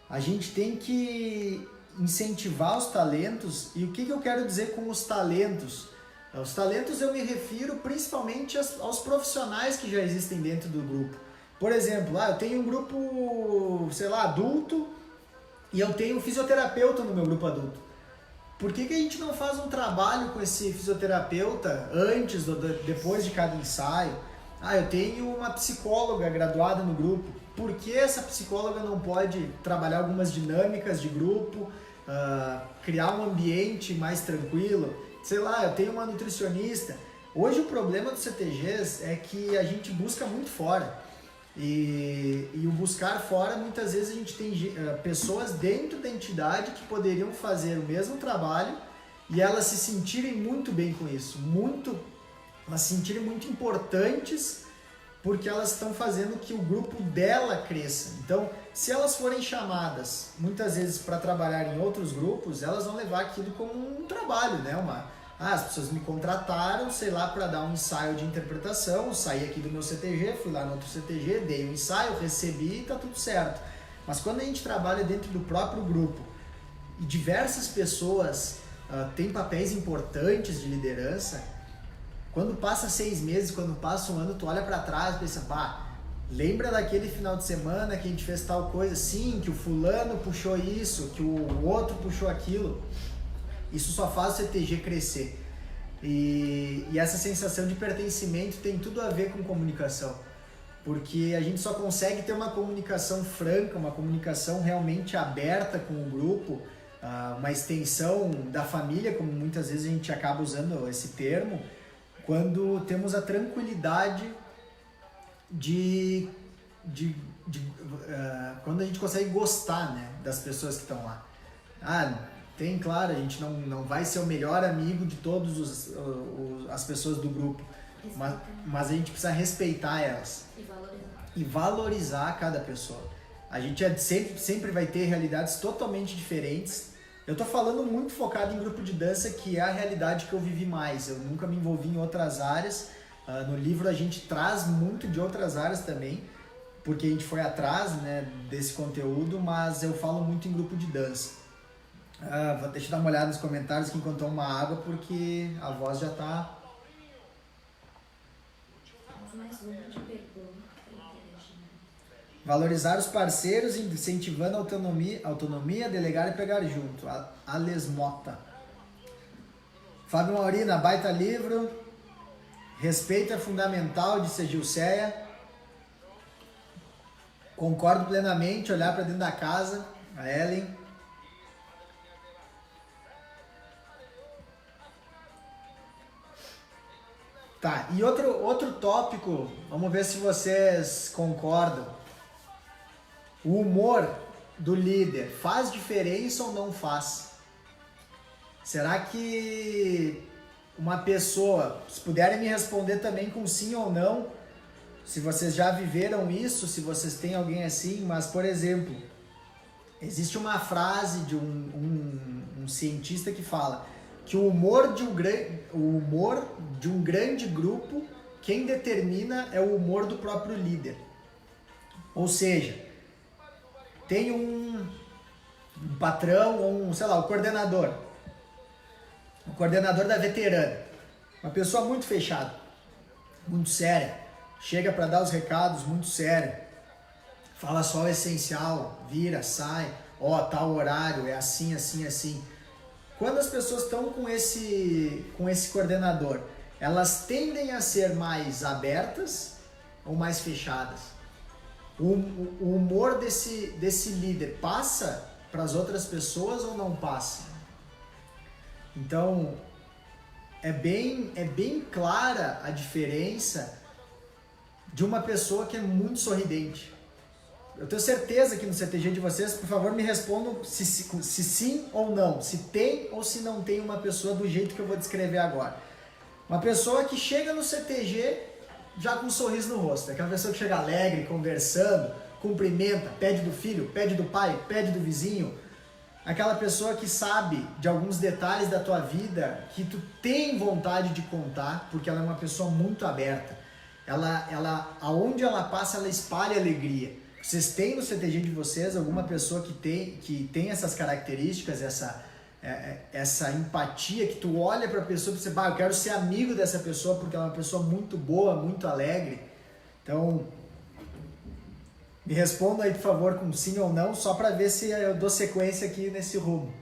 A gente tem que incentivar os talentos, e o que eu quero dizer com os talentos? Os talentos eu me refiro principalmente aos profissionais que já existem dentro do grupo. Por exemplo, eu tenho um grupo, adulto, e eu tenho um fisioterapeuta no meu grupo adulto. Por que a gente não faz um trabalho com esse fisioterapeuta antes ou depois de cada ensaio? Eu tenho uma psicóloga graduada no grupo. Por que essa psicóloga não pode trabalhar algumas dinâmicas de grupo, criar um ambiente mais tranquilo? Eu tenho uma nutricionista. Hoje o problema dos CTGs é que a gente busca muito fora. E o buscar fora, muitas vezes a gente tem pessoas dentro da entidade que poderiam fazer o mesmo trabalho e elas se sentirem muito bem com isso. Elas se sentirem muito importantes porque elas estão fazendo que o grupo dela cresça. Então, se elas forem chamadas, muitas vezes, para trabalhar em outros grupos, elas vão levar aquilo como um trabalho, né? As pessoas me contrataram, para dar um ensaio de interpretação, eu saí aqui do meu CTG, fui lá no outro CTG, dei um ensaio, recebi e tá tudo certo. Mas quando a gente trabalha dentro do próprio grupo e diversas pessoas têm papéis importantes de liderança, quando passa 6 meses, quando passa um ano, tu olha para trás e pensa, lembra daquele final de semana que a gente fez tal coisa? Sim, que o fulano puxou isso, que o outro puxou aquilo. Isso só faz o CTG crescer. E essa sensação de pertencimento tem tudo a ver com comunicação. Porque a gente só consegue ter uma comunicação franca, uma comunicação realmente aberta com o grupo, uma extensão da família, como muitas vezes a gente acaba usando esse termo, quando temos a tranquilidade quando a gente consegue gostar, né, das pessoas que estão lá. Claro, a gente não vai ser o melhor amigo de todas as pessoas do grupo, mas a gente precisa respeitar elas e valorizar cada pessoa. A gente sempre vai ter realidades totalmente diferentes. Eu tô falando muito focado em grupo de dança, que é a realidade que eu vivi mais. Eu nunca me envolvi em outras áreas. No livro a gente traz muito de outras áreas também, porque a gente foi atrás, né, desse conteúdo, mas eu falo muito em grupo de dança. Deixa eu dar uma olhada nos comentários que encontrou uma água, porque a voz já tá... Mais uma de pergunta. Valorizar os parceiros, incentivando a autonomia, delegar e pegar junto. Ales Mota. Fábio Maurina, baita livro. Respeito é fundamental, disse a Gilceia. Concordo plenamente, olhar para dentro da casa, a Ellen. Tá, e outro tópico, vamos ver se vocês concordam. O humor do líder faz diferença ou não faz? Será que uma pessoa, se puderem me responder também com sim ou não, se vocês já viveram isso, se vocês têm alguém assim, mas, por exemplo, existe uma frase de um cientista que fala que o humor de um grande grupo, quem determina é o humor do próprio líder. Ou seja, tem um patrão ou o coordenador. O coordenador da veterana. Uma pessoa muito fechada, muito séria. Chega para dar os recados, muito sério. Fala só o essencial, vira, sai. Tal horário, é assim, assim, assim. Quando as pessoas estão com esse coordenador, elas tendem a ser mais abertas ou mais fechadas? O humor desse líder passa para as outras pessoas ou não passa? Então, é bem clara a diferença de uma pessoa que é muito sorridente. Eu tenho certeza que no CTG de vocês, por favor, me respondam se sim ou não, se tem ou se não tem uma pessoa do jeito que eu vou descrever agora. Uma pessoa que chega no CTG já com um sorriso no rosto, aquela pessoa que chega alegre, conversando, cumprimenta, pede do filho, pede do pai, pede do vizinho, aquela pessoa que sabe de alguns detalhes da tua vida que tu tem vontade de contar, porque ela é uma pessoa muito aberta. Aonde ela passa, ela espalha alegria. Vocês têm no CTG de vocês alguma pessoa que tem essas características, essa empatia, que tu olha para a pessoa e você, eu quero ser amigo dessa pessoa porque ela é uma pessoa muito boa, muito alegre. Então, me responda aí, por favor, com sim ou não, só para ver se eu dou sequência aqui nesse rumo.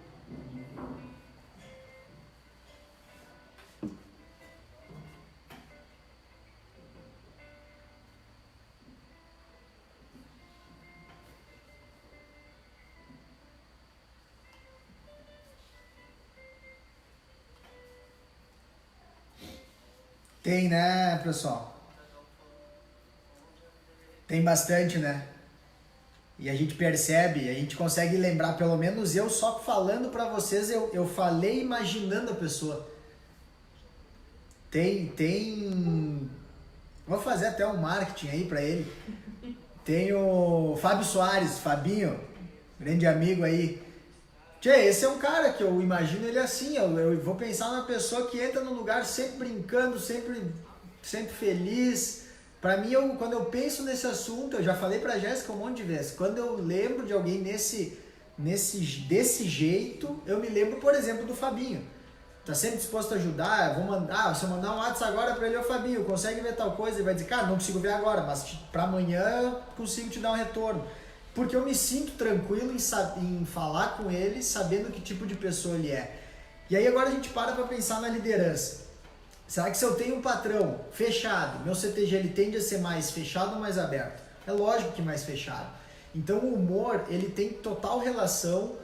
Tem, né, pessoal? Tem bastante, né? E a gente percebe, a gente consegue lembrar, pelo menos eu só falando pra vocês, eu falei imaginando a pessoa. Vou fazer até um marketing aí pra ele. Tem o Fábio Soares, Fabinho, grande amigo aí. Esse é um cara que eu imagino ele assim, eu vou pensar numa pessoa que entra no lugar sempre brincando, sempre feliz. Pra mim, quando eu penso nesse assunto, eu já falei pra Jéssica um monte de vezes, quando eu lembro de alguém desse jeito, eu me lembro, por exemplo, do Fabinho. Tá sempre disposto a ajudar, se eu mandar um WhatsApp agora pra ele, Fabinho, consegue ver tal coisa? Ele vai dizer, cara, não consigo ver agora, mas pra amanhã eu consigo te dar um retorno. Porque eu me sinto tranquilo em falar com ele, sabendo que tipo de pessoa ele é. E aí agora a gente para pensar na liderança. Será que se eu tenho um patrão fechado, meu CTG ele tende a ser mais fechado ou mais aberto? É lógico que mais fechado. Então o humor ele tem total relação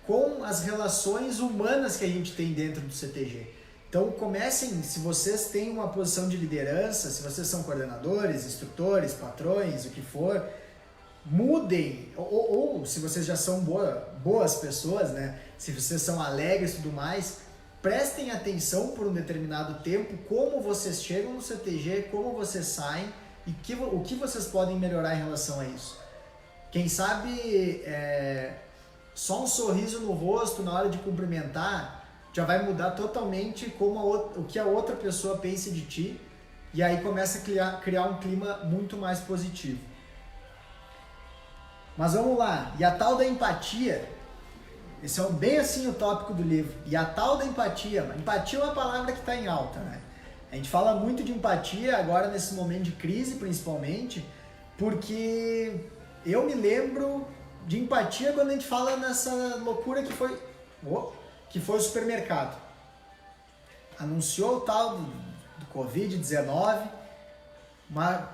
com as relações humanas que a gente tem dentro do CTG. Então comecem, se vocês têm uma posição de liderança, se vocês são coordenadores, instrutores, patrões, o que for, mudem, ou se vocês já são boas pessoas, né? Se vocês são alegres e tudo mais, prestem atenção por um determinado tempo como vocês chegam no CTG, como vocês saem e o que vocês podem melhorar em relação a isso. Quem sabe só um sorriso no rosto na hora de cumprimentar já vai mudar totalmente o que a outra pessoa pensa de ti, e aí começa a criar um clima muito mais positivo. Mas vamos lá, e a tal da empatia, esse é bem assim o tópico do livro, e a tal da empatia é uma palavra que está em alta, né? A gente fala muito de empatia agora nesse momento de crise, principalmente, porque eu me lembro de empatia quando a gente fala nessa loucura que foi o supermercado. Anunciou o tal do Covid-19, uma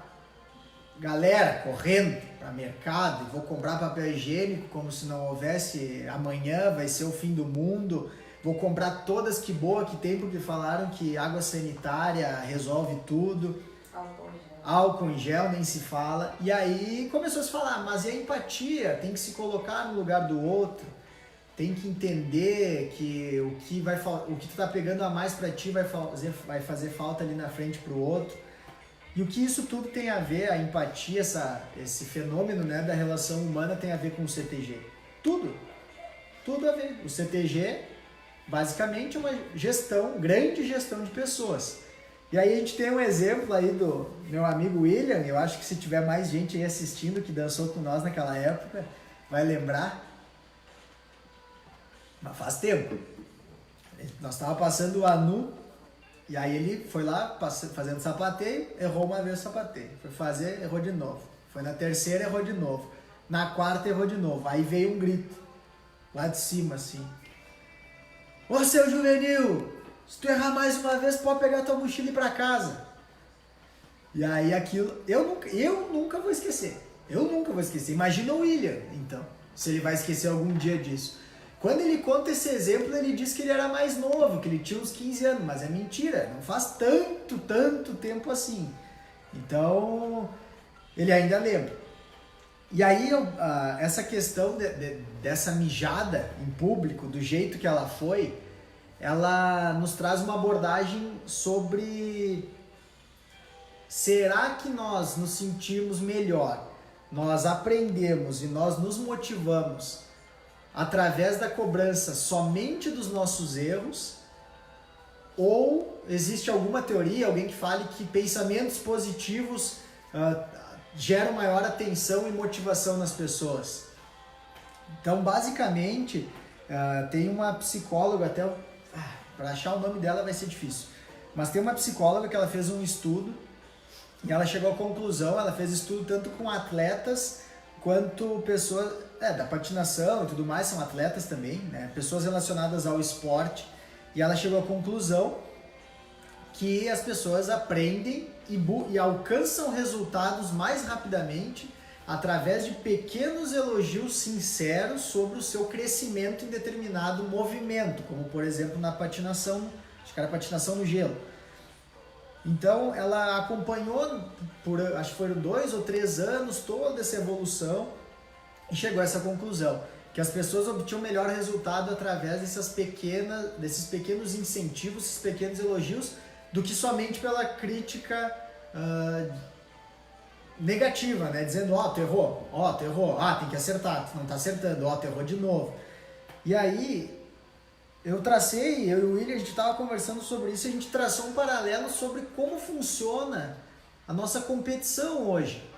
galera correndo para mercado, vou comprar papel higiênico como se não houvesse amanhã, vai ser o fim do mundo, vou comprar todas que boa que tem, porque falaram que água sanitária resolve tudo, álcool em gel nem se fala, e aí começou a se falar, mas e a empatia? Tem que se colocar no lugar do outro, tem que entender que o que tu tá pegando a mais para ti vai fazer falta ali na frente pro outro. E o que isso tudo tem a ver, a empatia, esse fenômeno, né, da relação humana tem a ver com o CTG. Tudo a ver. O CTG, basicamente, é uma grande gestão de pessoas. E aí a gente tem um exemplo aí do meu amigo William, eu acho que se tiver mais gente aí assistindo que dançou com nós naquela época, vai lembrar. Mas faz tempo. Nós estávamos passando o Anu, e aí ele foi lá fazendo sapateio, errou uma vez o sapateio. Foi fazer, errou de novo. Foi na terceira, errou de novo. Na quarta, errou de novo. Aí veio um grito, lá de cima, assim. Ô, seu juvenil, se tu errar mais uma vez, pode pegar tua mochila e ir pra casa. E aí aquilo, eu nunca vou esquecer. Eu nunca vou esquecer. Imagina o William, então, se ele vai esquecer algum dia disso. Quando ele conta esse exemplo, ele diz que ele era mais novo, que ele tinha uns 15 anos, mas é mentira, não faz tanto tempo assim. Então, ele ainda lembra. E aí, essa questão dessa mijada em público, do jeito que ela foi, ela nos traz uma abordagem sobre: será que nós nos sentimos melhor, nós aprendemos e nós nos motivamos através da cobrança somente dos nossos erros, ou existe alguma teoria, alguém que fale que pensamentos positivos geram maior atenção e motivação nas pessoas? Então, basicamente, tem uma psicóloga, até para achar o nome dela vai ser difícil, mas tem uma psicóloga que ela fez um estudo e ela chegou à conclusão, ela fez estudo tanto com atletas quanto pessoas da patinação e tudo mais, são atletas também, né? Pessoas relacionadas ao esporte, e ela chegou à conclusão que as pessoas aprendem e alcançam resultados mais rapidamente através de pequenos elogios sinceros sobre o seu crescimento em determinado movimento, como por exemplo na patinação, acho que era patinação no gelo. Então ela acompanhou acho que foram 2 ou 3 anos toda essa evolução e chegou a essa conclusão, que as pessoas obtinham melhor resultado através desses pequenos incentivos, esses pequenos elogios, do que somente pela crítica negativa, né? Dizendo, tu errou, tem que acertar, tu não tá acertando, tu errou de novo. E aí, eu e o William, a gente estava conversando sobre isso, e a gente traçou um paralelo sobre como funciona a nossa competição hoje.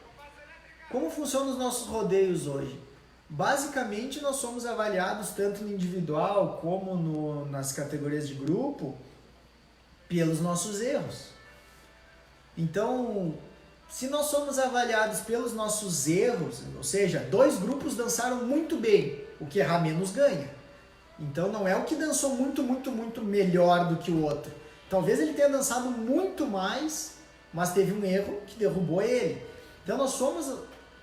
Como funcionam os nossos rodeios hoje? Basicamente, nós somos avaliados tanto no individual como nas categorias de grupo pelos nossos erros. Então, se nós somos avaliados pelos nossos erros, ou seja, 2 grupos dançaram muito bem, o que errar menos ganha. Então não é o que dançou muito melhor do que o outro. Talvez ele tenha dançado muito mais, mas teve um erro que derrubou ele. Então nós somos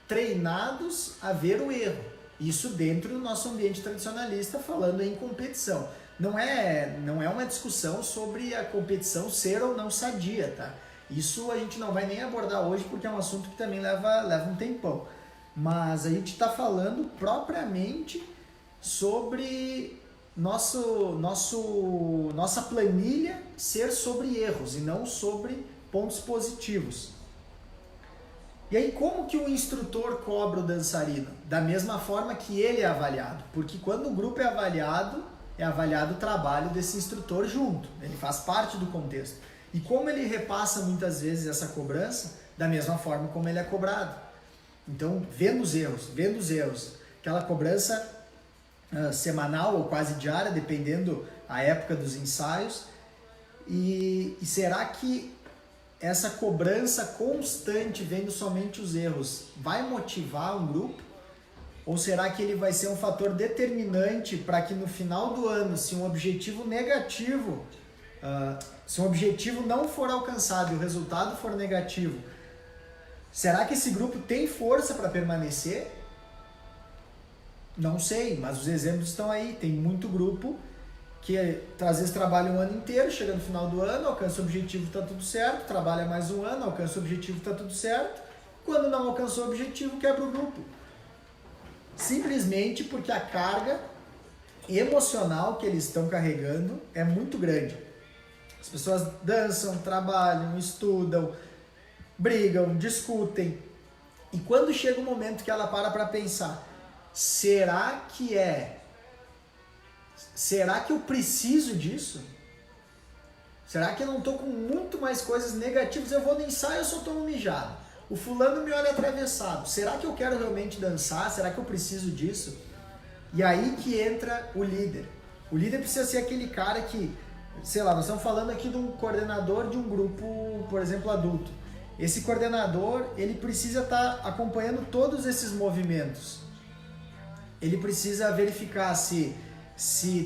treinados a ver o erro. Isso dentro do nosso ambiente tradicionalista, falando em competição. Não é uma discussão sobre a competição ser ou não sadia, tá? Isso a gente não vai nem abordar hoje, porque é um assunto que também leva um tempão. Mas a gente está falando propriamente sobre nossa planilha ser sobre erros e não sobre pontos positivos. E aí, como que o instrutor cobra o dançarino? Da mesma forma que ele é avaliado. Porque quando o grupo é avaliado o trabalho desse instrutor junto. Ele faz parte do contexto. E como ele repassa muitas vezes essa cobrança? Da mesma forma como ele é cobrado. Então, vendo os erros, aquela cobrança semanal ou quase diária, dependendo a época dos ensaios. E será que essa cobrança constante, vendo somente os erros, vai motivar um grupo? Ou será que ele vai ser um fator determinante para que no final do ano, se um objetivo negativo Se um objetivo não for alcançado e o resultado for negativo, será que esse grupo tem força para permanecer? Não sei, mas os exemplos estão aí. Tem muito grupo que às vezes trabalha um ano inteiro, chega no final do ano, alcança o objetivo, está tudo certo, trabalha mais um ano, alcança o objetivo, está tudo certo. Quando não alcançou o objetivo, quebra o grupo. Simplesmente porque a carga emocional que eles estão carregando é muito grande. As pessoas dançam, trabalham, estudam, brigam, discutem. E quando chega o momento que ela para pensar, será que eu preciso disso? Será que eu não estou com muito mais coisas negativas? Eu vou no ensaio, eu só tomo mijado. O fulano me olha atravessado. Será que eu quero realmente dançar? Será que eu preciso disso? E aí que entra o líder. O líder precisa ser aquele cara que, sei lá, nós estamos falando aqui de um coordenador de um grupo, por exemplo, adulto. Esse coordenador, ele precisa estar acompanhando todos esses movimentos. Ele precisa verificar se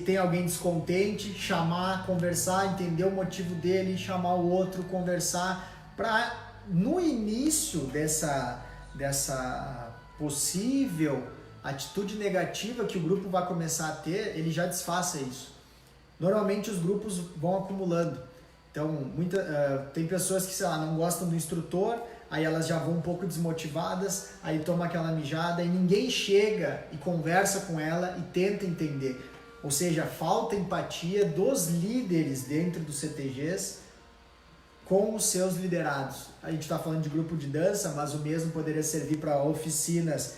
tem alguém descontente, chamar, conversar, entender o motivo dele, chamar o outro, conversar, para no início dessa possível atitude negativa que o grupo vai começar a ter, ele já desfaça isso. Normalmente os grupos vão acumulando. Então, tem pessoas que, sei lá, não gostam do instrutor, aí elas já vão um pouco desmotivadas, aí toma aquela mijada e ninguém chega e conversa com ela e tenta entender. Ou seja, falta empatia dos líderes dentro dos CTGs com os seus liderados. A gente está falando de grupo de dança, mas o mesmo poderia servir para oficinas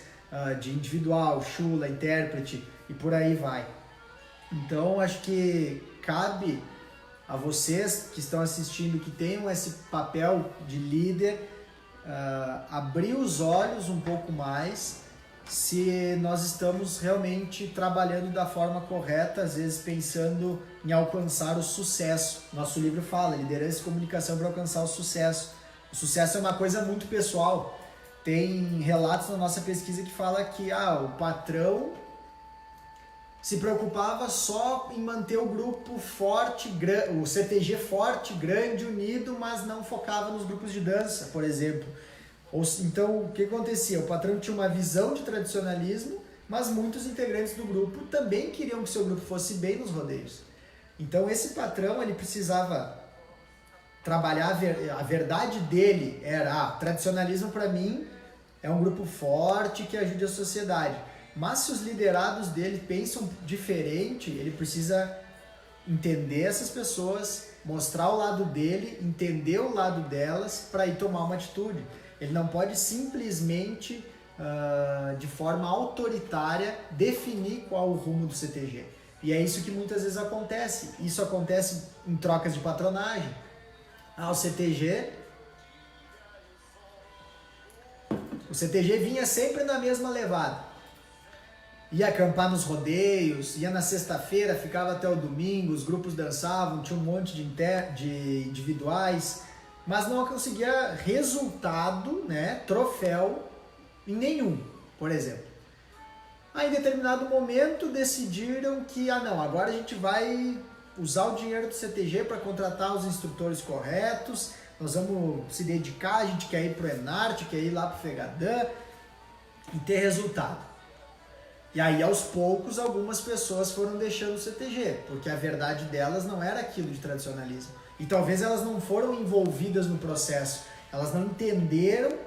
de individual, chula, intérprete e por aí vai. Então, acho que cabe a vocês que estão assistindo, que tenham esse papel de líder, abrir os olhos um pouco mais se nós estamos realmente trabalhando da forma correta, às vezes pensando em alcançar o sucesso. Nosso livro fala, liderança e comunicação para alcançar o sucesso. O sucesso é uma coisa muito pessoal. Tem relatos na nossa pesquisa que fala que o patrão se preocupava só em manter o grupo forte, o CTG forte, grande, unido, mas não focava nos grupos de dança, por exemplo. Então, o que acontecia? O patrão tinha uma visão de tradicionalismo, mas muitos integrantes do grupo também queriam que seu grupo fosse bem nos rodeios. Então, esse patrão, ele precisava trabalhar, a verdade dele era, tradicionalismo para mim é um grupo forte que ajude a sociedade. Mas se os liderados dele pensam diferente, ele precisa entender essas pessoas, mostrar o lado dele, entender o lado delas para ir tomar uma atitude. Ele não pode simplesmente, de forma autoritária, definir qual o rumo do CTG. E é isso que muitas vezes acontece. Isso acontece em trocas de patronagem. O CTG vinha sempre na mesma levada. Ia acampar nos rodeios, ia na sexta-feira, ficava até o domingo, os grupos dançavam, tinha um monte de individuais, mas não conseguia resultado, troféu em nenhum, por exemplo. Aí em determinado momento decidiram que, agora a gente vai usar o dinheiro do CTG para contratar os instrutores corretos, nós vamos se dedicar, a gente quer ir para o Enarte, quer ir lá para o Fegadã e ter resultado. E aí, aos poucos, algumas pessoas foram deixando o CTG, porque a verdade delas não era aquilo de tradicionalismo. E talvez elas não foram envolvidas no processo, elas não entenderam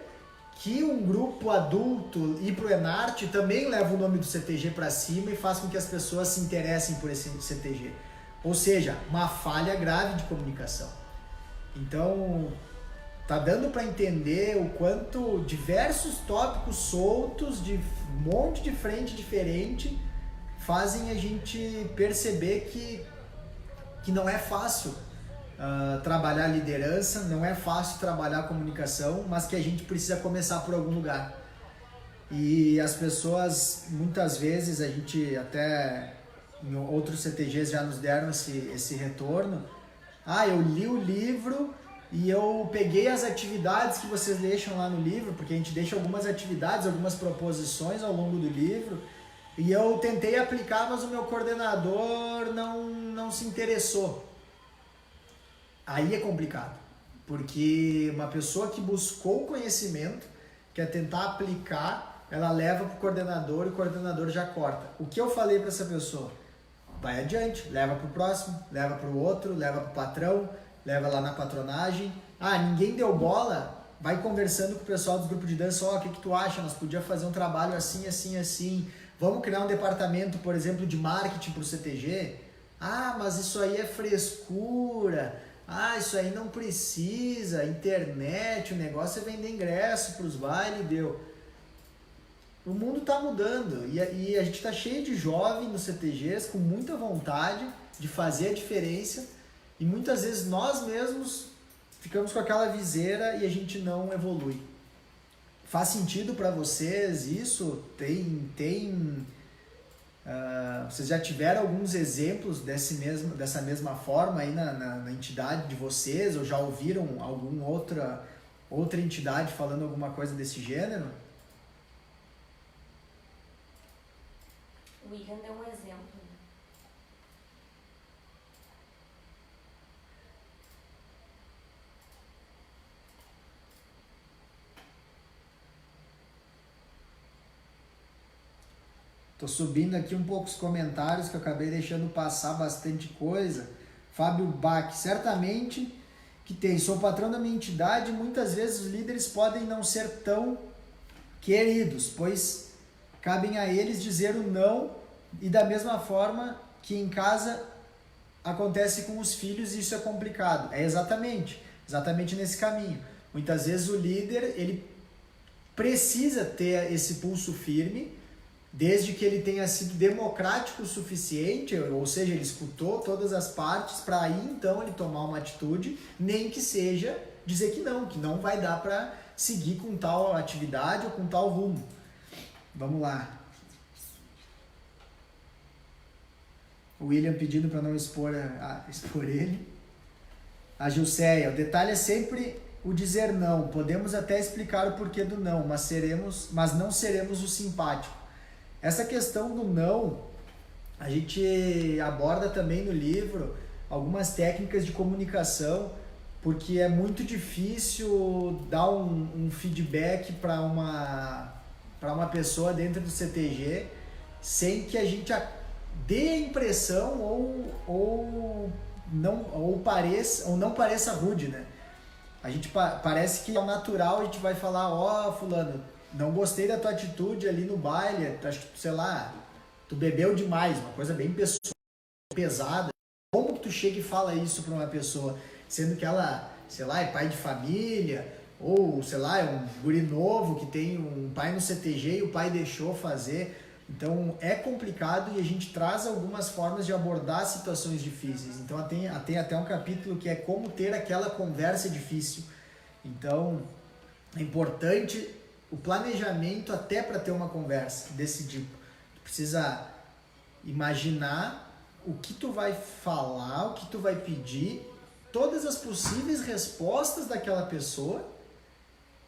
que um grupo adulto ir para o Enarte também leva o nome do CTG para cima e faz com que as pessoas se interessem por esse CTG. Ou seja, uma falha grave de comunicação. Então, tá dando para entender o quanto diversos tópicos soltos de um monte de frente diferente fazem a gente perceber que não é fácil trabalhar liderança, não é fácil trabalhar comunicação, mas que a gente precisa começar por algum lugar. E as pessoas, muitas vezes, a gente até em outros CTGs já nos deram esse retorno. Eu li o livro e eu peguei as atividades que vocês deixam lá no livro, porque a gente deixa algumas atividades, algumas proposições ao longo do livro, e eu tentei aplicar, mas o meu coordenador não se interessou. Aí é complicado, porque uma pessoa que buscou o conhecimento, quer tentar aplicar, ela leva para o coordenador e o coordenador já corta. O que eu falei para essa pessoa? Vai adiante, leva para o próximo, leva para o outro, leva para o patrão, leva lá na patronagem. Ah, ninguém deu bola? Vai conversando com o pessoal dos grupos de dança. Ó, o que tu acha? Nós podíamos fazer um trabalho assim, assim, assim. Vamos criar um departamento, por exemplo, de marketing para o CTG? Ah, mas isso aí é frescura. Ah, isso aí não precisa. Internet, o negócio é vender ingresso para os bailes, deu. O mundo está mudando e a gente está cheio de jovens nos CTGs com muita vontade de fazer a diferença e muitas vezes nós mesmos ficamos com aquela viseira e a gente não evolui. Faz sentido para vocês isso? Vocês já tiveram alguns exemplos dessa mesma forma aí na entidade de vocês ou já ouviram alguma outra entidade falando alguma coisa desse gênero? O William deu um exemplo. Tô subindo aqui um pouco os comentários que eu acabei deixando passar bastante coisa. Fábio Bach, certamente que tem. Sou patrão da minha entidade e muitas vezes os líderes podem não ser tão queridos, pois cabem a eles dizer o não. E da mesma forma que em casa acontece com os filhos, isso é complicado. É exatamente nesse caminho. Muitas vezes o líder, ele precisa ter esse pulso firme, desde que ele tenha sido democrático o suficiente, ou seja, ele escutou todas as partes, para aí então ele tomar uma atitude, nem que seja dizer que não vai dar para seguir com tal atividade ou com tal rumo. Vamos lá. O William pedindo para não expor ele. A Gilceia, o detalhe é sempre o dizer não. Podemos até explicar o porquê do não, mas não seremos o simpático. Essa questão do não, a gente aborda também no livro algumas técnicas de comunicação, porque é muito difícil dar um feedback para uma pessoa dentro do CTG sem que a gente dê a impressão ou não pareça rude, né? A gente parece que é natural, a gente vai falar, ó, fulano, não gostei da tua atitude ali no baile, acho que, sei lá, tu bebeu demais, uma coisa bem pesada. Como que tu chega e fala isso para uma pessoa, sendo que ela, sei lá, é pai de família, ou, sei lá, é um guri novo que tem um pai no CTG e o pai deixou fazer. Então é complicado e a gente traz algumas formas de abordar situações difíceis. Então tem até um capítulo que é como ter aquela conversa difícil. Então é importante o planejamento até para ter uma conversa desse tipo. Tu precisa imaginar o que tu vai falar, o que tu vai pedir, todas as possíveis respostas daquela pessoa.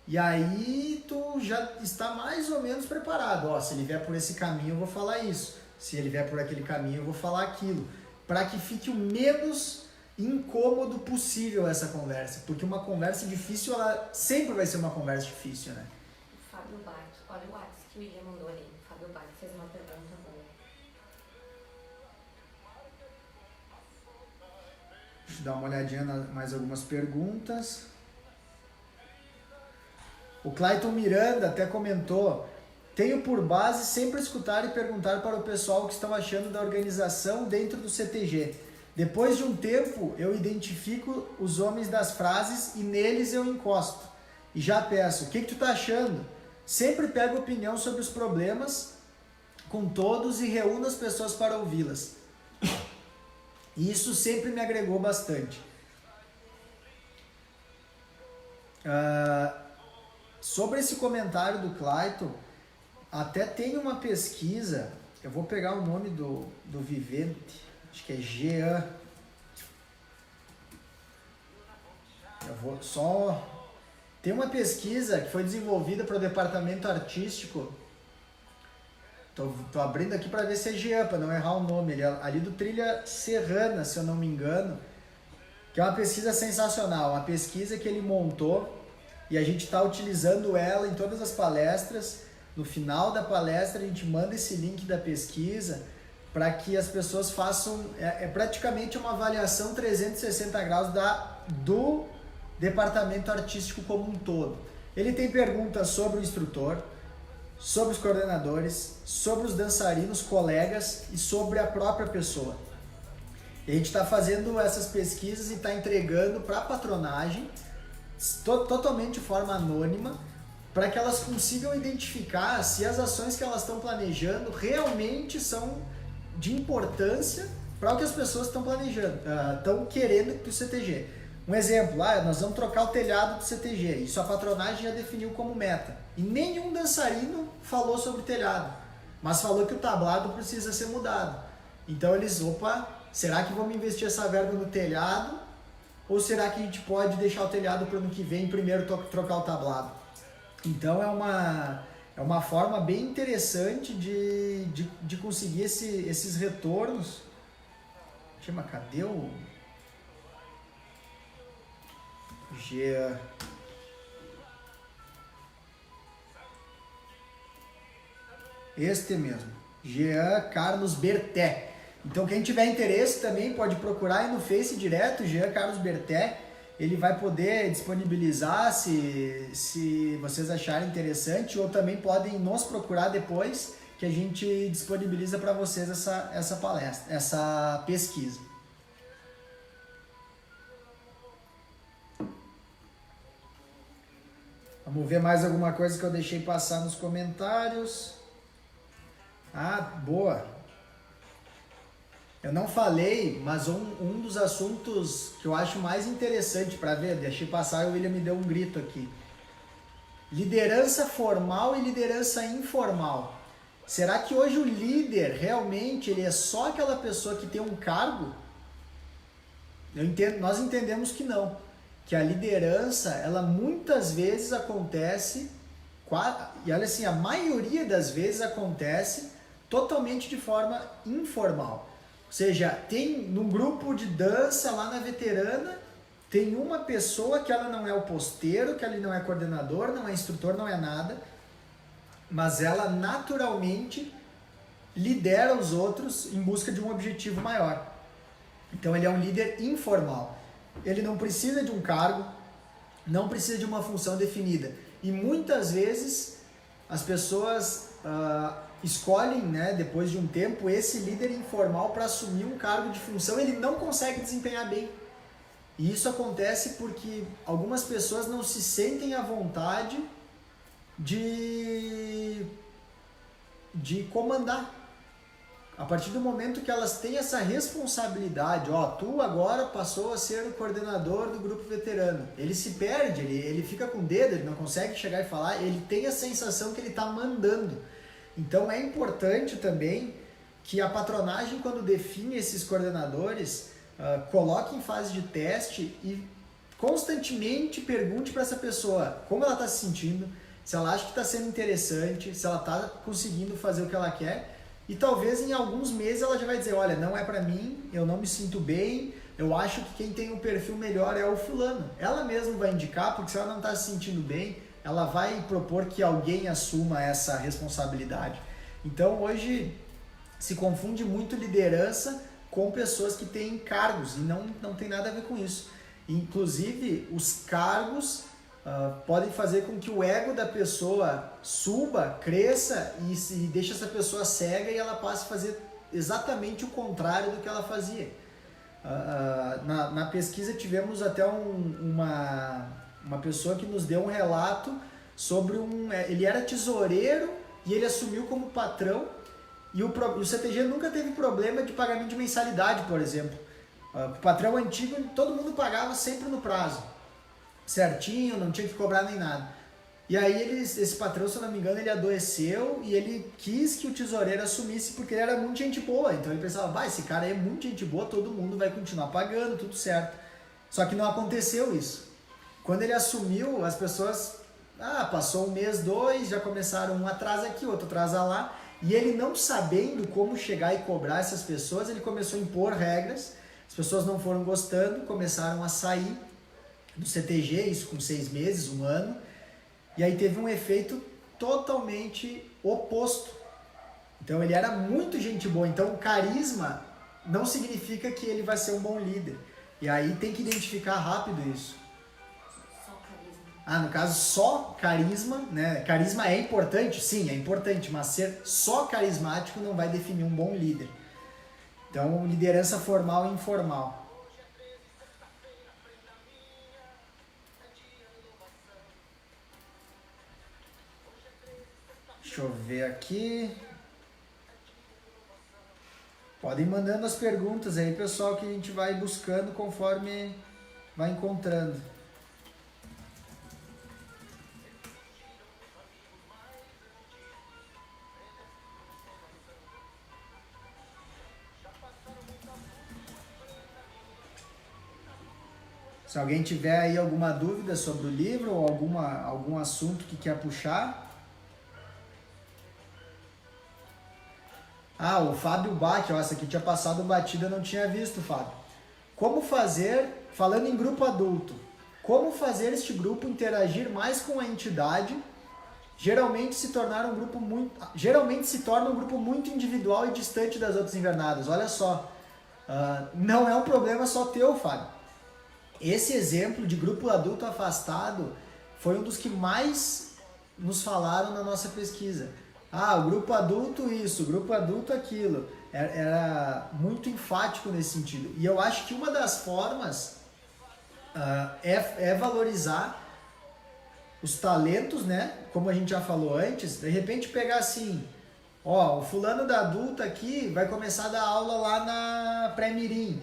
E aí tu já está mais ou menos preparado. Ó, se ele vier por esse caminho eu vou falar isso. Se ele vier por aquele caminho eu vou falar aquilo. Para que fique o menos incômodo possível essa conversa. Porque uma conversa difícil, ela sempre vai ser uma conversa difícil, né? Fábio Bach, olha o WhatsApp que o William mandou ali. Fábio Bach fez uma pergunta boa. Deixa eu dar uma olhadinha em mais algumas perguntas. O Clayton Miranda até comentou: tenho por base sempre escutar e perguntar para o pessoal o que estão achando da organização dentro do CTG. Depois de um tempo, eu identifico os homens das frases e neles eu encosto. E já peço, o que tu tá achando? Sempre pego opinião sobre os problemas com todos e reúno as pessoas para ouvi-las. E isso sempre me agregou bastante. Sobre esse comentário do Clayton, até tem uma pesquisa, eu vou pegar o nome do vivente, acho que é Jean. Tem uma pesquisa que foi desenvolvida para o departamento artístico. Tô abrindo aqui para ver se é Jean, para não errar o nome. Ele é ali do Trilha Serrana, se eu não me engano. que é uma pesquisa sensacional, uma pesquisa que ele montou e a gente está utilizando ela em todas as palestras. No final da palestra a gente manda esse link da pesquisa para que as pessoas façam, é praticamente uma avaliação 360 graus do departamento artístico como um todo. Ele tem perguntas sobre o instrutor, sobre os coordenadores, sobre os dançarinos, colegas e sobre a própria pessoa. E a gente está fazendo essas pesquisas e está entregando para a patronagem, totalmente de forma anônima, para que elas consigam identificar se as ações que elas estão planejando realmente são de importância para o que as pessoas estão planejando, estão querendo do CTG. Um exemplo, nós vamos trocar o telhado do CTG, isso a patronagem já definiu como meta. E nenhum dançarino falou sobre o telhado, mas falou que o tablado precisa ser mudado. Então eles, será que vamos investir essa verba no telhado? Ou será que a gente pode deixar o telhado para o ano que vem e primeiro trocar o tablado? Então é uma forma bem interessante de conseguir esses retornos. Cadê o... Este mesmo, Jean Carlos Berté. Então quem tiver interesse também pode procurar aí no Face direto, Jean Carlos Berté. Ele vai poder disponibilizar se vocês acharem interessante, ou também podem nos procurar depois que a gente disponibiliza para vocês essa palestra, essa pesquisa. Vamos ver mais alguma coisa que eu deixei passar nos comentários. Boa! Eu não falei, mas um dos assuntos que eu acho mais interessante para ver, deixei passar e o William me deu um grito aqui. Liderança formal e liderança informal. Será que hoje o líder realmente ele é só aquela pessoa que tem um cargo? Nós entendemos que não. Que a liderança, ela muitas vezes acontece, e olha assim, a maioria das vezes acontece totalmente de forma informal. Ou seja, tem num grupo de dança lá na veterana, tem uma pessoa que ela não é o posteiro, que ela não é coordenador, não é instrutor, não é nada, mas ela naturalmente lidera os outros em busca de um objetivo maior. Então ele é um líder informal. Ele não precisa de um cargo, não precisa de uma função definida. E muitas vezes as pessoas escolhem, depois de um tempo, esse líder informal para assumir um cargo de função, ele não consegue desempenhar bem. E isso acontece porque algumas pessoas não se sentem à vontade de comandar. A partir do momento que elas têm essa responsabilidade, tu agora passou a ser o coordenador do grupo veterano. Ele se perde, ele fica com o dedo, ele não consegue chegar e falar, ele tem a sensação que ele está mandando. Então é importante também que a patronagem, quando define esses coordenadores, coloque em fase de teste e constantemente pergunte para essa pessoa como ela está se sentindo, se ela acha que está sendo interessante, se ela está conseguindo fazer o que ela quer. E talvez em alguns meses ela já vai dizer, olha, não é para mim, eu não me sinto bem, eu acho que quem tem um perfil melhor é o fulano. Ela mesma vai indicar, porque se ela não está se sentindo bem, ela vai propor que alguém assuma essa responsabilidade. Então hoje se confunde muito liderança com pessoas que têm cargos e não tem nada a ver com isso. Inclusive os cargos podem fazer com que o ego da pessoa suba, cresça e deixe essa pessoa cega e ela passe a fazer exatamente o contrário do que ela fazia. Na pesquisa tivemos até uma pessoa que nos deu um relato sobre ele era tesoureiro e ele assumiu como patrão e o CTG nunca teve problema de pagamento de mensalidade, por exemplo. O patrão antigo, todo mundo pagava sempre no prazo, certinho, não tinha que cobrar nem nada. E aí esse patrão, se eu não me engano, ele adoeceu e ele quis que o tesoureiro assumisse porque ele era muito gente boa. Então ele pensava, esse cara é muito gente boa, todo mundo vai continuar pagando, tudo certo. Só que não aconteceu isso. Quando ele assumiu, as pessoas, passou um mês, 2, já começaram um atrasa aqui, outro atrasa lá. E ele não sabendo como chegar e cobrar essas pessoas, ele começou a impor regras. As As pessoas não foram gostando, começaram a sair do CTG, isso com 6 meses, 1 ano, e aí teve um efeito totalmente oposto. Então ele era muito gente boa, então o carisma não significa que ele vai ser um bom líder. E aí tem que identificar rápido isso. Só carisma. Ah, no caso, só carisma, né? Carisma é importante? Sim, é importante, mas ser só carismático não vai definir um bom líder. Então, liderança formal e informal. Deixa eu ver aqui. Podem ir mandando as perguntas aí, pessoal, que a gente vai buscando conforme vai encontrando. Se alguém tiver aí alguma dúvida sobre o livro ou algum assunto que quer puxar. Ah, o Fábio Bach, ó, essa aqui tinha passado batida, eu não tinha visto, Fábio. Como fazer, falando em grupo adulto, como fazer este grupo interagir mais com a entidade, geralmente se torna um grupo muito individual e distante das outras invernadas. Olha só, não é um problema só teu, Fábio. Esse exemplo de grupo adulto afastado foi um dos que mais nos falaram na nossa pesquisa. Ah, o grupo adulto isso, o grupo adulto aquilo. Era muito enfático nesse sentido. E eu acho que uma das formas é valorizar os talentos, né? Como a gente já falou antes, de repente pegar assim, ó, o fulano da adulta aqui vai começar a dar aula lá na pré-mirim.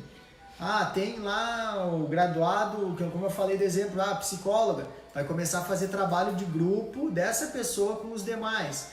Ah, tem lá o graduado, como eu falei do exemplo, psicóloga, vai começar a fazer trabalho de grupo dessa pessoa com os demais.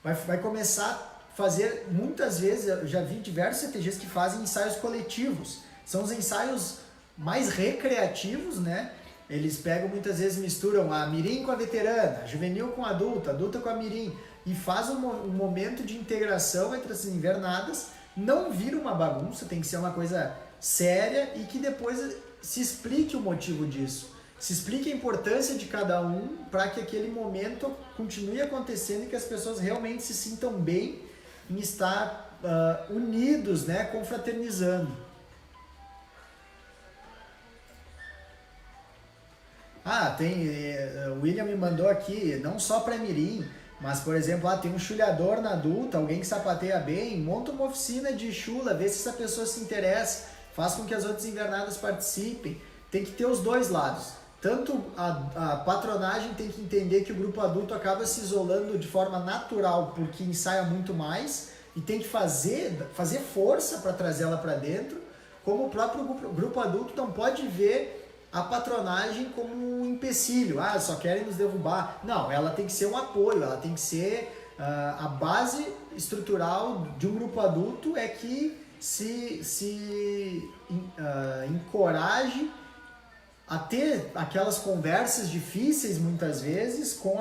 Vai começar a fazer, muitas vezes, eu já vi diversos CTGs que fazem ensaios coletivos. São os ensaios mais recreativos, né? Eles pegam, muitas vezes, misturam a mirim com a veterana, a juvenil com a adulta com a mirim, e faz um momento de integração entre as invernadas. Não vira uma bagunça, tem que ser uma coisa séria e que depois se explique o motivo disso. Se explique a importância de cada um para que aquele momento continue acontecendo e que as pessoas realmente se sintam bem em estar unidos, né, confraternizando. O William me mandou aqui, não só para mirim, mas, por exemplo, tem um chulhador na adulta, alguém que sapateia bem, monta uma oficina de chula, vê se essa pessoa se interessa, faz com que as outras invernadas participem. Tem que ter os dois lados. Tanto a patronagem tem que entender que o grupo adulto acaba se isolando de forma natural, porque ensaia muito mais, e tem que fazer força para trazer ela para dentro, como o próprio grupo adulto não pode ver a patronagem como um empecilho. Só querem nos derrubar. Não, ela tem que ser um apoio, ela tem que ser a base estrutural de um grupo adulto é que se encoraje a ter aquelas conversas difíceis muitas vezes com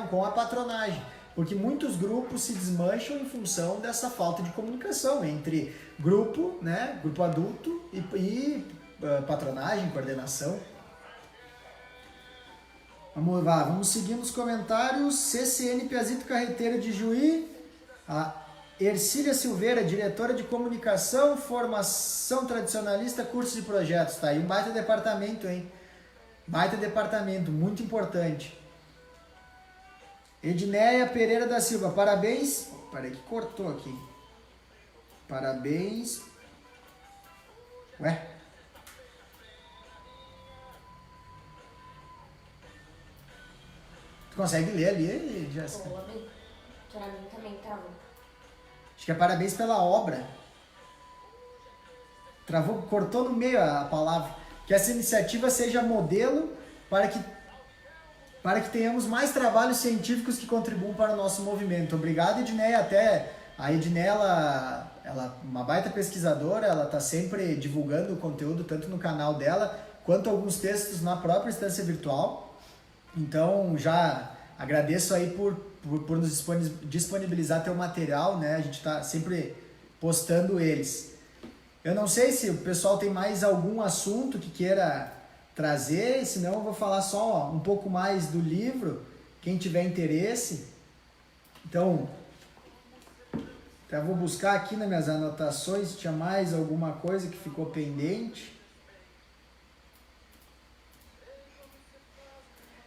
com a patronagem, porque muitos grupos se desmancham em função dessa falta de comunicação entre grupo, né, grupo adulto e patronagem, coordenação. Vamos seguir nos comentários. CCN Piazito Carreteiro de Juí, a Ercília Silveira, diretora de comunicação, formação tradicionalista, cursos e projetos. Tá aí um baita departamento, hein? Baita departamento, muito importante. Edneia Pereira da Silva, parabéns. Peraí que cortou aqui. Parabéns. Ué? Tu consegue ler ali, Jéssica? Pra mim também travou. Acho que é parabéns pela obra. Travou, cortou no meio a palavra. Que essa iniciativa seja modelo para que tenhamos mais trabalhos científicos que contribuam para o nosso movimento. Obrigado, Edneia. Até a Edneia, ela é uma baita pesquisadora, ela está sempre divulgando o conteúdo, tanto no canal dela, quanto alguns textos na própria instância virtual. Então, já agradeço aí por nos disponibilizar teu material, né? A gente está sempre postando eles. Eu não sei se o pessoal tem mais algum assunto que queira trazer, senão eu vou falar só um pouco mais do livro, quem tiver interesse. Então, até vou buscar aqui nas minhas anotações se tinha mais alguma coisa que ficou pendente.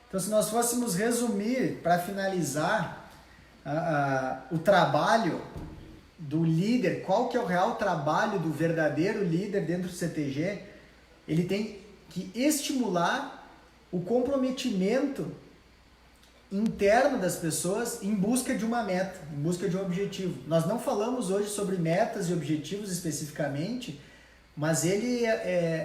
Então, se nós fôssemos resumir, para finalizar, o trabalho do líder, qual que é o real trabalho do verdadeiro líder dentro do CTG, ele tem que estimular o comprometimento interno das pessoas em busca de uma meta, em busca de um objetivo. Nós não falamos hoje sobre metas e objetivos especificamente, mas ele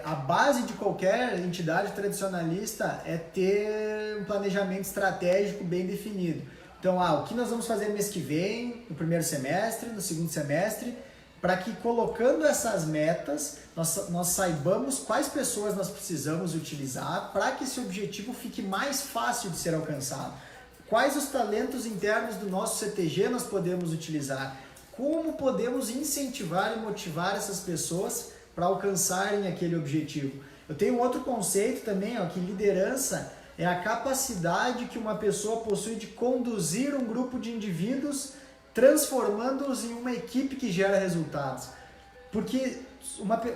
a base de qualquer entidade tradicionalista é ter um planejamento estratégico bem definido. Então, o que nós vamos fazer mês que vem, no primeiro semestre, no segundo semestre, para que colocando essas metas, nós saibamos quais pessoas nós precisamos utilizar para que esse objetivo fique mais fácil de ser alcançado. Quais os talentos internos do nosso CTG nós podemos utilizar? Como podemos incentivar e motivar essas pessoas para alcançarem aquele objetivo? Eu tenho um outro conceito também, que liderança é a capacidade que uma pessoa possui de conduzir um grupo de indivíduos, transformando-os em uma equipe que gera resultados. Porque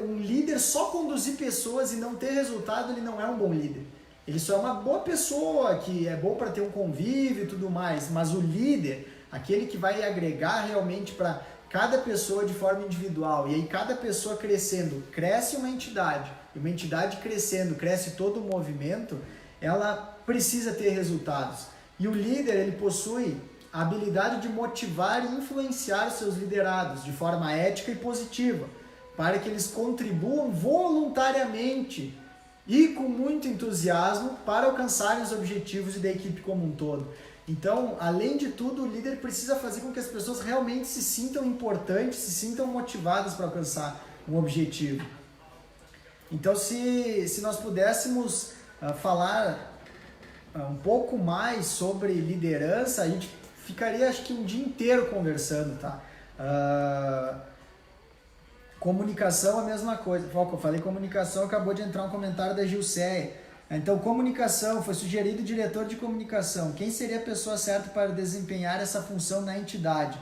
um líder só conduzir pessoas e não ter resultado, ele não é um bom líder. Ele só é uma boa pessoa, que é bom para ter um convívio e tudo mais, mas o líder, aquele que vai agregar realmente para cada pessoa de forma individual, e aí cada pessoa crescendo, cresce uma entidade, e uma entidade crescendo, cresce todo o movimento, ela precisa ter resultados. E o líder, ele possui a habilidade de motivar e influenciar os seus liderados de forma ética e positiva, para que eles contribuam voluntariamente e com muito entusiasmo para alcançarem os objetivos da equipe como um todo. Então, além de tudo, o líder precisa fazer com que as pessoas realmente se sintam importantes, se sintam motivadas para alcançar um objetivo. Então, se nós pudéssemos falar um pouco mais sobre liderança, a gente ficaria, acho que, um dia inteiro conversando, tá? Comunicação, a mesma coisa. Eu falei comunicação, acabou de entrar um comentário da Gilceia. Então, comunicação, foi sugerido o diretor de comunicação. Quem seria a pessoa certa para desempenhar essa função na entidade?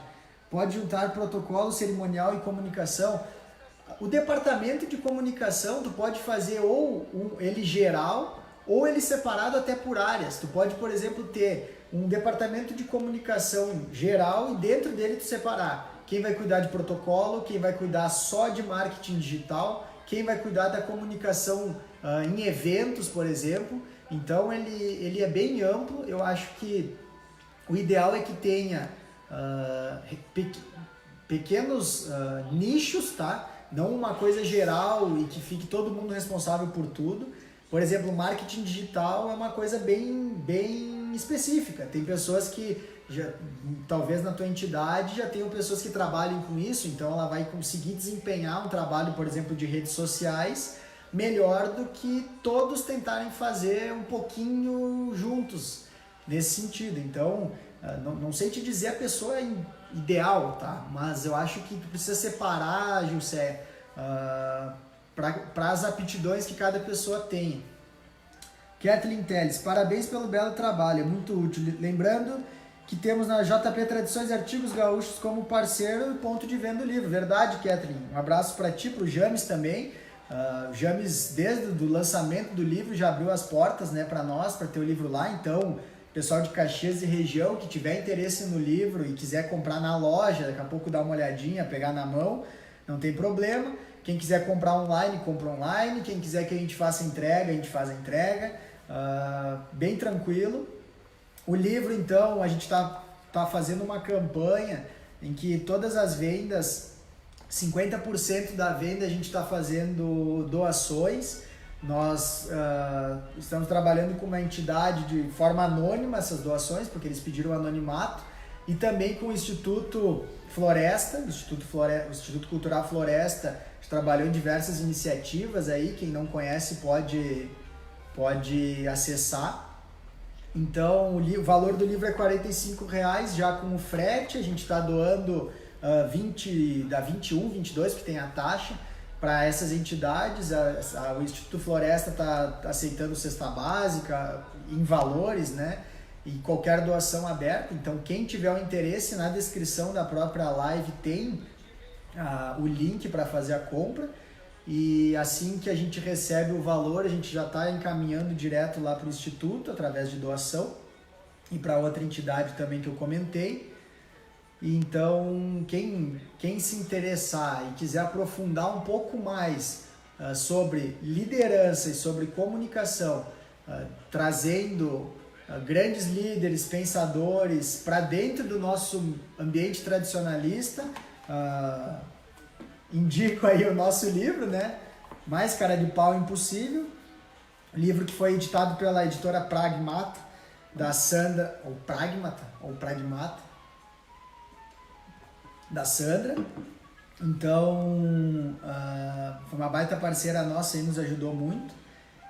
Pode juntar protocolo, cerimonial e comunicação. O departamento de comunicação, tu pode fazer ou ele geral, ou ele separado até por áreas. Tu pode, por exemplo, ter um departamento de comunicação geral e dentro dele tu separar quem vai cuidar de protocolo, quem vai cuidar só de marketing digital, quem vai cuidar da comunicação em eventos, por exemplo. Então ele é bem amplo. Eu acho que o ideal é que tenha pequenos nichos, tá? Não uma coisa geral e que fique todo mundo responsável por tudo. Por exemplo, marketing digital é uma coisa bem específica. Tem pessoas que, talvez na tua entidade, já tenham pessoas que trabalhem com isso, então ela vai conseguir desempenhar um trabalho, por exemplo, de redes sociais, melhor do que todos tentarem fazer um pouquinho juntos, nesse sentido. Então, não sei te dizer a pessoa ideal, tá? Mas eu acho que tu precisa separar, Gilcé, para as aptidões que cada pessoa tem. Kathleen Teles, parabéns pelo belo trabalho, é muito útil. Lembrando que temos na JP Tradições e Artigos Gaúchos como parceiro e ponto de venda do livro. Verdade, Kathleen. Um abraço para ti, para o James também. O James, desde o lançamento do livro, já abriu as portas, né, para nós, para ter o livro lá. Então, pessoal de Caxias e região que tiver interesse no livro e quiser comprar na loja, daqui a pouco dar uma olhadinha, pegar na mão, não tem problema. Quem quiser comprar online, compra online. Quem quiser que a gente faça entrega, a gente faz a entrega. Bem tranquilo. O livro, então, a gente está fazendo uma campanha em que todas as vendas, 50% da venda a gente está fazendo doações. Nós estamos trabalhando com uma entidade de forma anônima essas doações, porque eles pediram anonimato, e também com o Instituto Floresta, o Instituto Cultural Floresta. A gente trabalhou em diversas iniciativas aí, quem não conhece pode acessar. Então, o valor do livro é R$45, já com o frete. A gente está doando 20, dá 21, 22, que tem a taxa. para essas entidades. O Instituto Floresta está aceitando cesta básica em valores, né? E qualquer doação aberta. Então, quem tiver o interesse, na descrição da própria live tem o link para fazer a compra. E assim que a gente recebe o valor, a gente já está encaminhando direto lá para o Instituto, através de doação, e para outra entidade também que eu comentei. Então, quem se interessar e quiser aprofundar um pouco mais sobre liderança e sobre comunicação, trazendo grandes líderes, pensadores para dentro do nosso ambiente tradicionalista, indico aí o nosso livro, né? Mais Cara de Pau Impossível, livro que foi editado pela editora Pragmata, da Sandra, ou Pragmata, da Sandra. Então, foi uma baita parceira nossa e nos ajudou muito.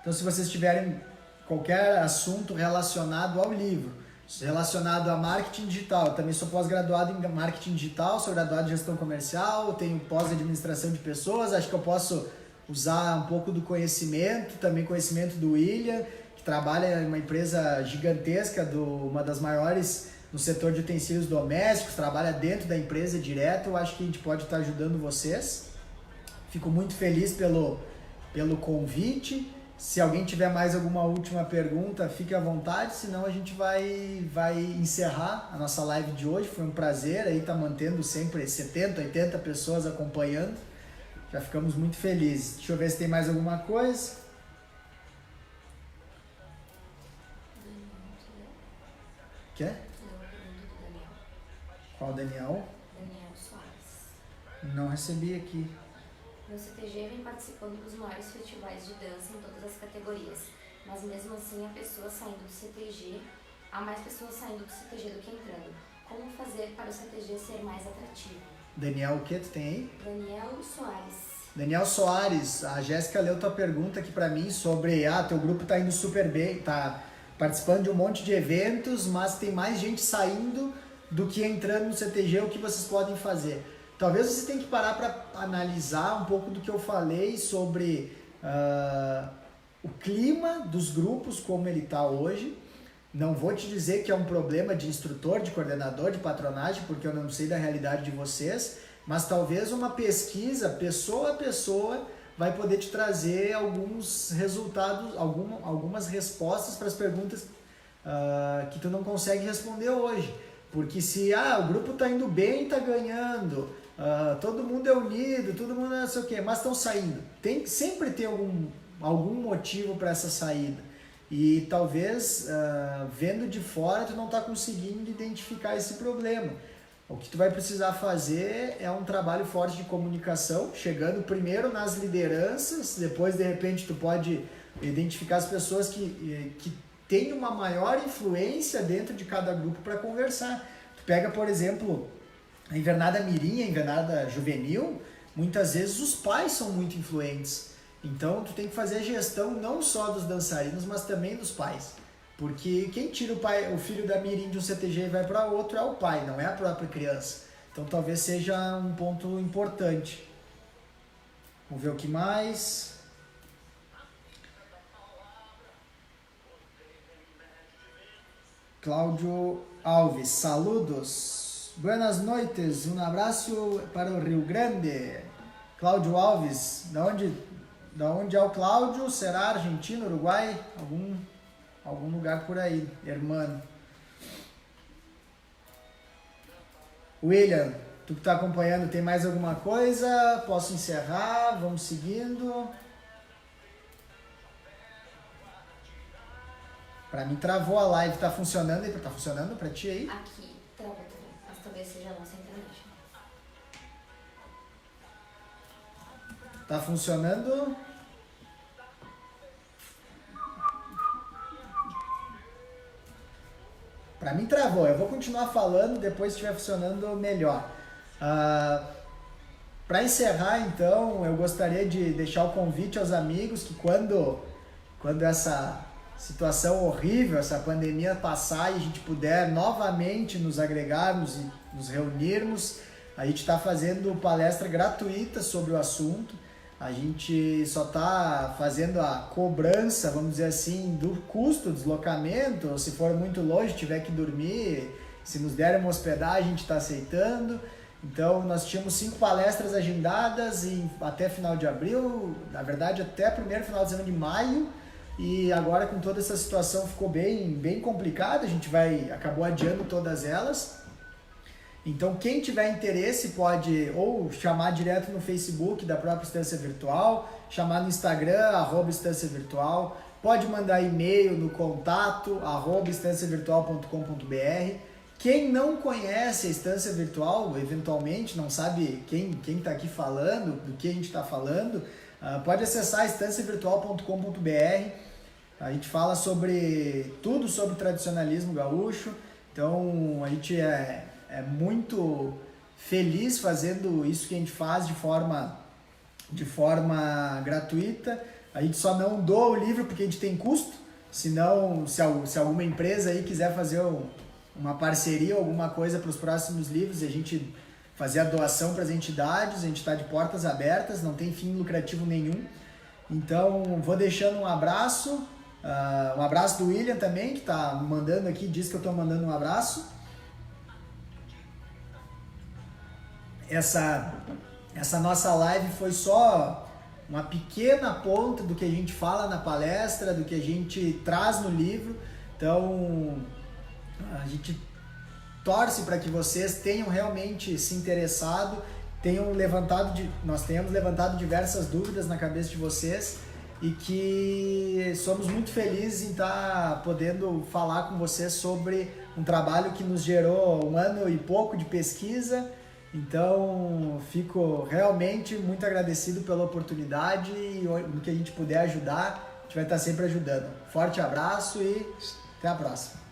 Então, se vocês tiverem qualquer assunto relacionado ao livro, relacionado a marketing digital, eu também sou pós-graduado em marketing digital, sou graduado em gestão comercial, tenho pós-administração de pessoas, acho que eu posso usar um pouco do conhecimento, também conhecimento do William, que trabalha em uma empresa gigantesca, uma das maiores no setor de utensílios domésticos, trabalha dentro da empresa direto. Eu acho que a gente pode estar ajudando vocês. Fico muito feliz pelo convite. Se alguém tiver mais alguma última pergunta, fique à vontade, senão a gente vai encerrar a nossa live de hoje. Foi um prazer aí estar mantendo sempre 70, 80 pessoas acompanhando. Já ficamos muito felizes. Deixa eu ver se tem mais alguma coisa. Quer? Qual Daniel? Daniel Soares. Não recebi aqui. Meu CTG vem participando dos maiores festivais de dança em todas as categorias, mas mesmo assim há pessoas saindo do CTG, há mais pessoas saindo do CTG do que entrando. Como fazer para o CTG ser mais atrativo? Daniel, o que tu tem aí? Daniel Soares. Daniel Soares, a Jéssica leu tua pergunta aqui pra mim sobre, teu grupo tá indo super bem, tá participando de um monte de eventos, mas tem mais gente saindo do que entrando no CTG, o que vocês podem fazer? Talvez você tenha que parar para analisar um pouco do que eu falei sobre o clima dos grupos, como ele está hoje. Não vou te dizer que é um problema de instrutor, de coordenador, de patronagem, porque eu não sei da realidade de vocês, mas talvez uma pesquisa, pessoa a pessoa, vai poder te trazer alguns resultados, algumas respostas para as perguntas que tu não consegue responder hoje. Porque se o grupo está indo bem, está ganhando, todo mundo é unido, todo mundo não sei o quê, mas estão saindo. Tem que sempre ter algum motivo para essa saída. E talvez, vendo de fora, tu não está conseguindo identificar esse problema. O que tu vai precisar fazer é um trabalho forte de comunicação, chegando primeiro nas lideranças, depois de repente tu pode identificar as pessoas que têm uma maior influência dentro de cada grupo para conversar. Tu pega, por exemplo, a invernada mirim, a invernada juvenil, muitas vezes os pais são muito influentes. Então tu tem que fazer a gestão não só dos dançarinos, mas também dos pais. Porque quem tira o filho da mirim de um CTG e vai para outro é o pai, não é a própria criança. Então talvez seja um ponto importante. Vamos ver o que mais. Cláudio Alves, saludos. Buenas noites, um abraço para o Rio Grande. Cláudio Alves, da onde é o Cláudio? Será Argentina, Uruguai? Algum lugar por aí, hermano. William, tu que está acompanhando, tem mais alguma coisa? Posso encerrar? Vamos seguindo. Pra mim travou a live, tá funcionando? Tá funcionando pra ti aí? Aqui, trava também, mas talvez seja a nossa internet. Tá funcionando? Pra mim travou, eu vou continuar falando, depois se estiver funcionando melhor. Para encerrar então, eu gostaria de deixar o convite aos amigos que quando essa situação horrível, essa pandemia passar e a gente puder novamente nos agregarmos e nos reunirmos, a gente está fazendo palestra gratuita sobre o assunto. A gente só está fazendo a cobrança, vamos dizer assim, do custo, deslocamento, ou se for muito longe, tiver que dormir, se nos derem uma hospedagem, a gente está aceitando. Então, nós tínhamos 5 palestras agendadas até final de abril, na verdade até primeiro final de semana de maio, e agora com toda essa situação ficou bem complicada, a gente acabou adiando todas elas. Então, quem tiver interesse pode ou chamar direto no Facebook da própria Estância Virtual, chamar no Instagram, @Estância Virtual, pode mandar e-mail no contato, @estanciavirtual.com.br. Quem não conhece a Estância Virtual, eventualmente não sabe quem está aqui falando, do que a gente está falando, pode acessar estanciavirtual.com.br. A gente fala sobre tudo sobre tradicionalismo gaúcho, então a gente é muito feliz fazendo isso que a gente faz de forma gratuita. A gente só não doa o livro porque a gente tem custo, senão se alguma empresa aí quiser fazer uma parceria ou alguma coisa para os próximos livros e a gente fazer a doação para as entidades, a gente está de portas abertas, não tem fim lucrativo nenhum. Então vou deixando um abraço do William também, que está mandando aqui, diz que eu estou mandando um abraço. Essa nossa live foi só uma pequena ponta do que a gente fala na palestra, do que a gente traz no livro. Então, a gente torce para que vocês tenham realmente se interessado, nós tenhamos levantado diversas dúvidas na cabeça de vocês e que somos muito felizes em estar podendo falar com vocês sobre um trabalho que nos gerou 1 ano e pouco de pesquisa. Então, fico realmente muito agradecido pela oportunidade e no que a gente puder ajudar, a gente vai estar sempre ajudando. Forte abraço e até a próxima.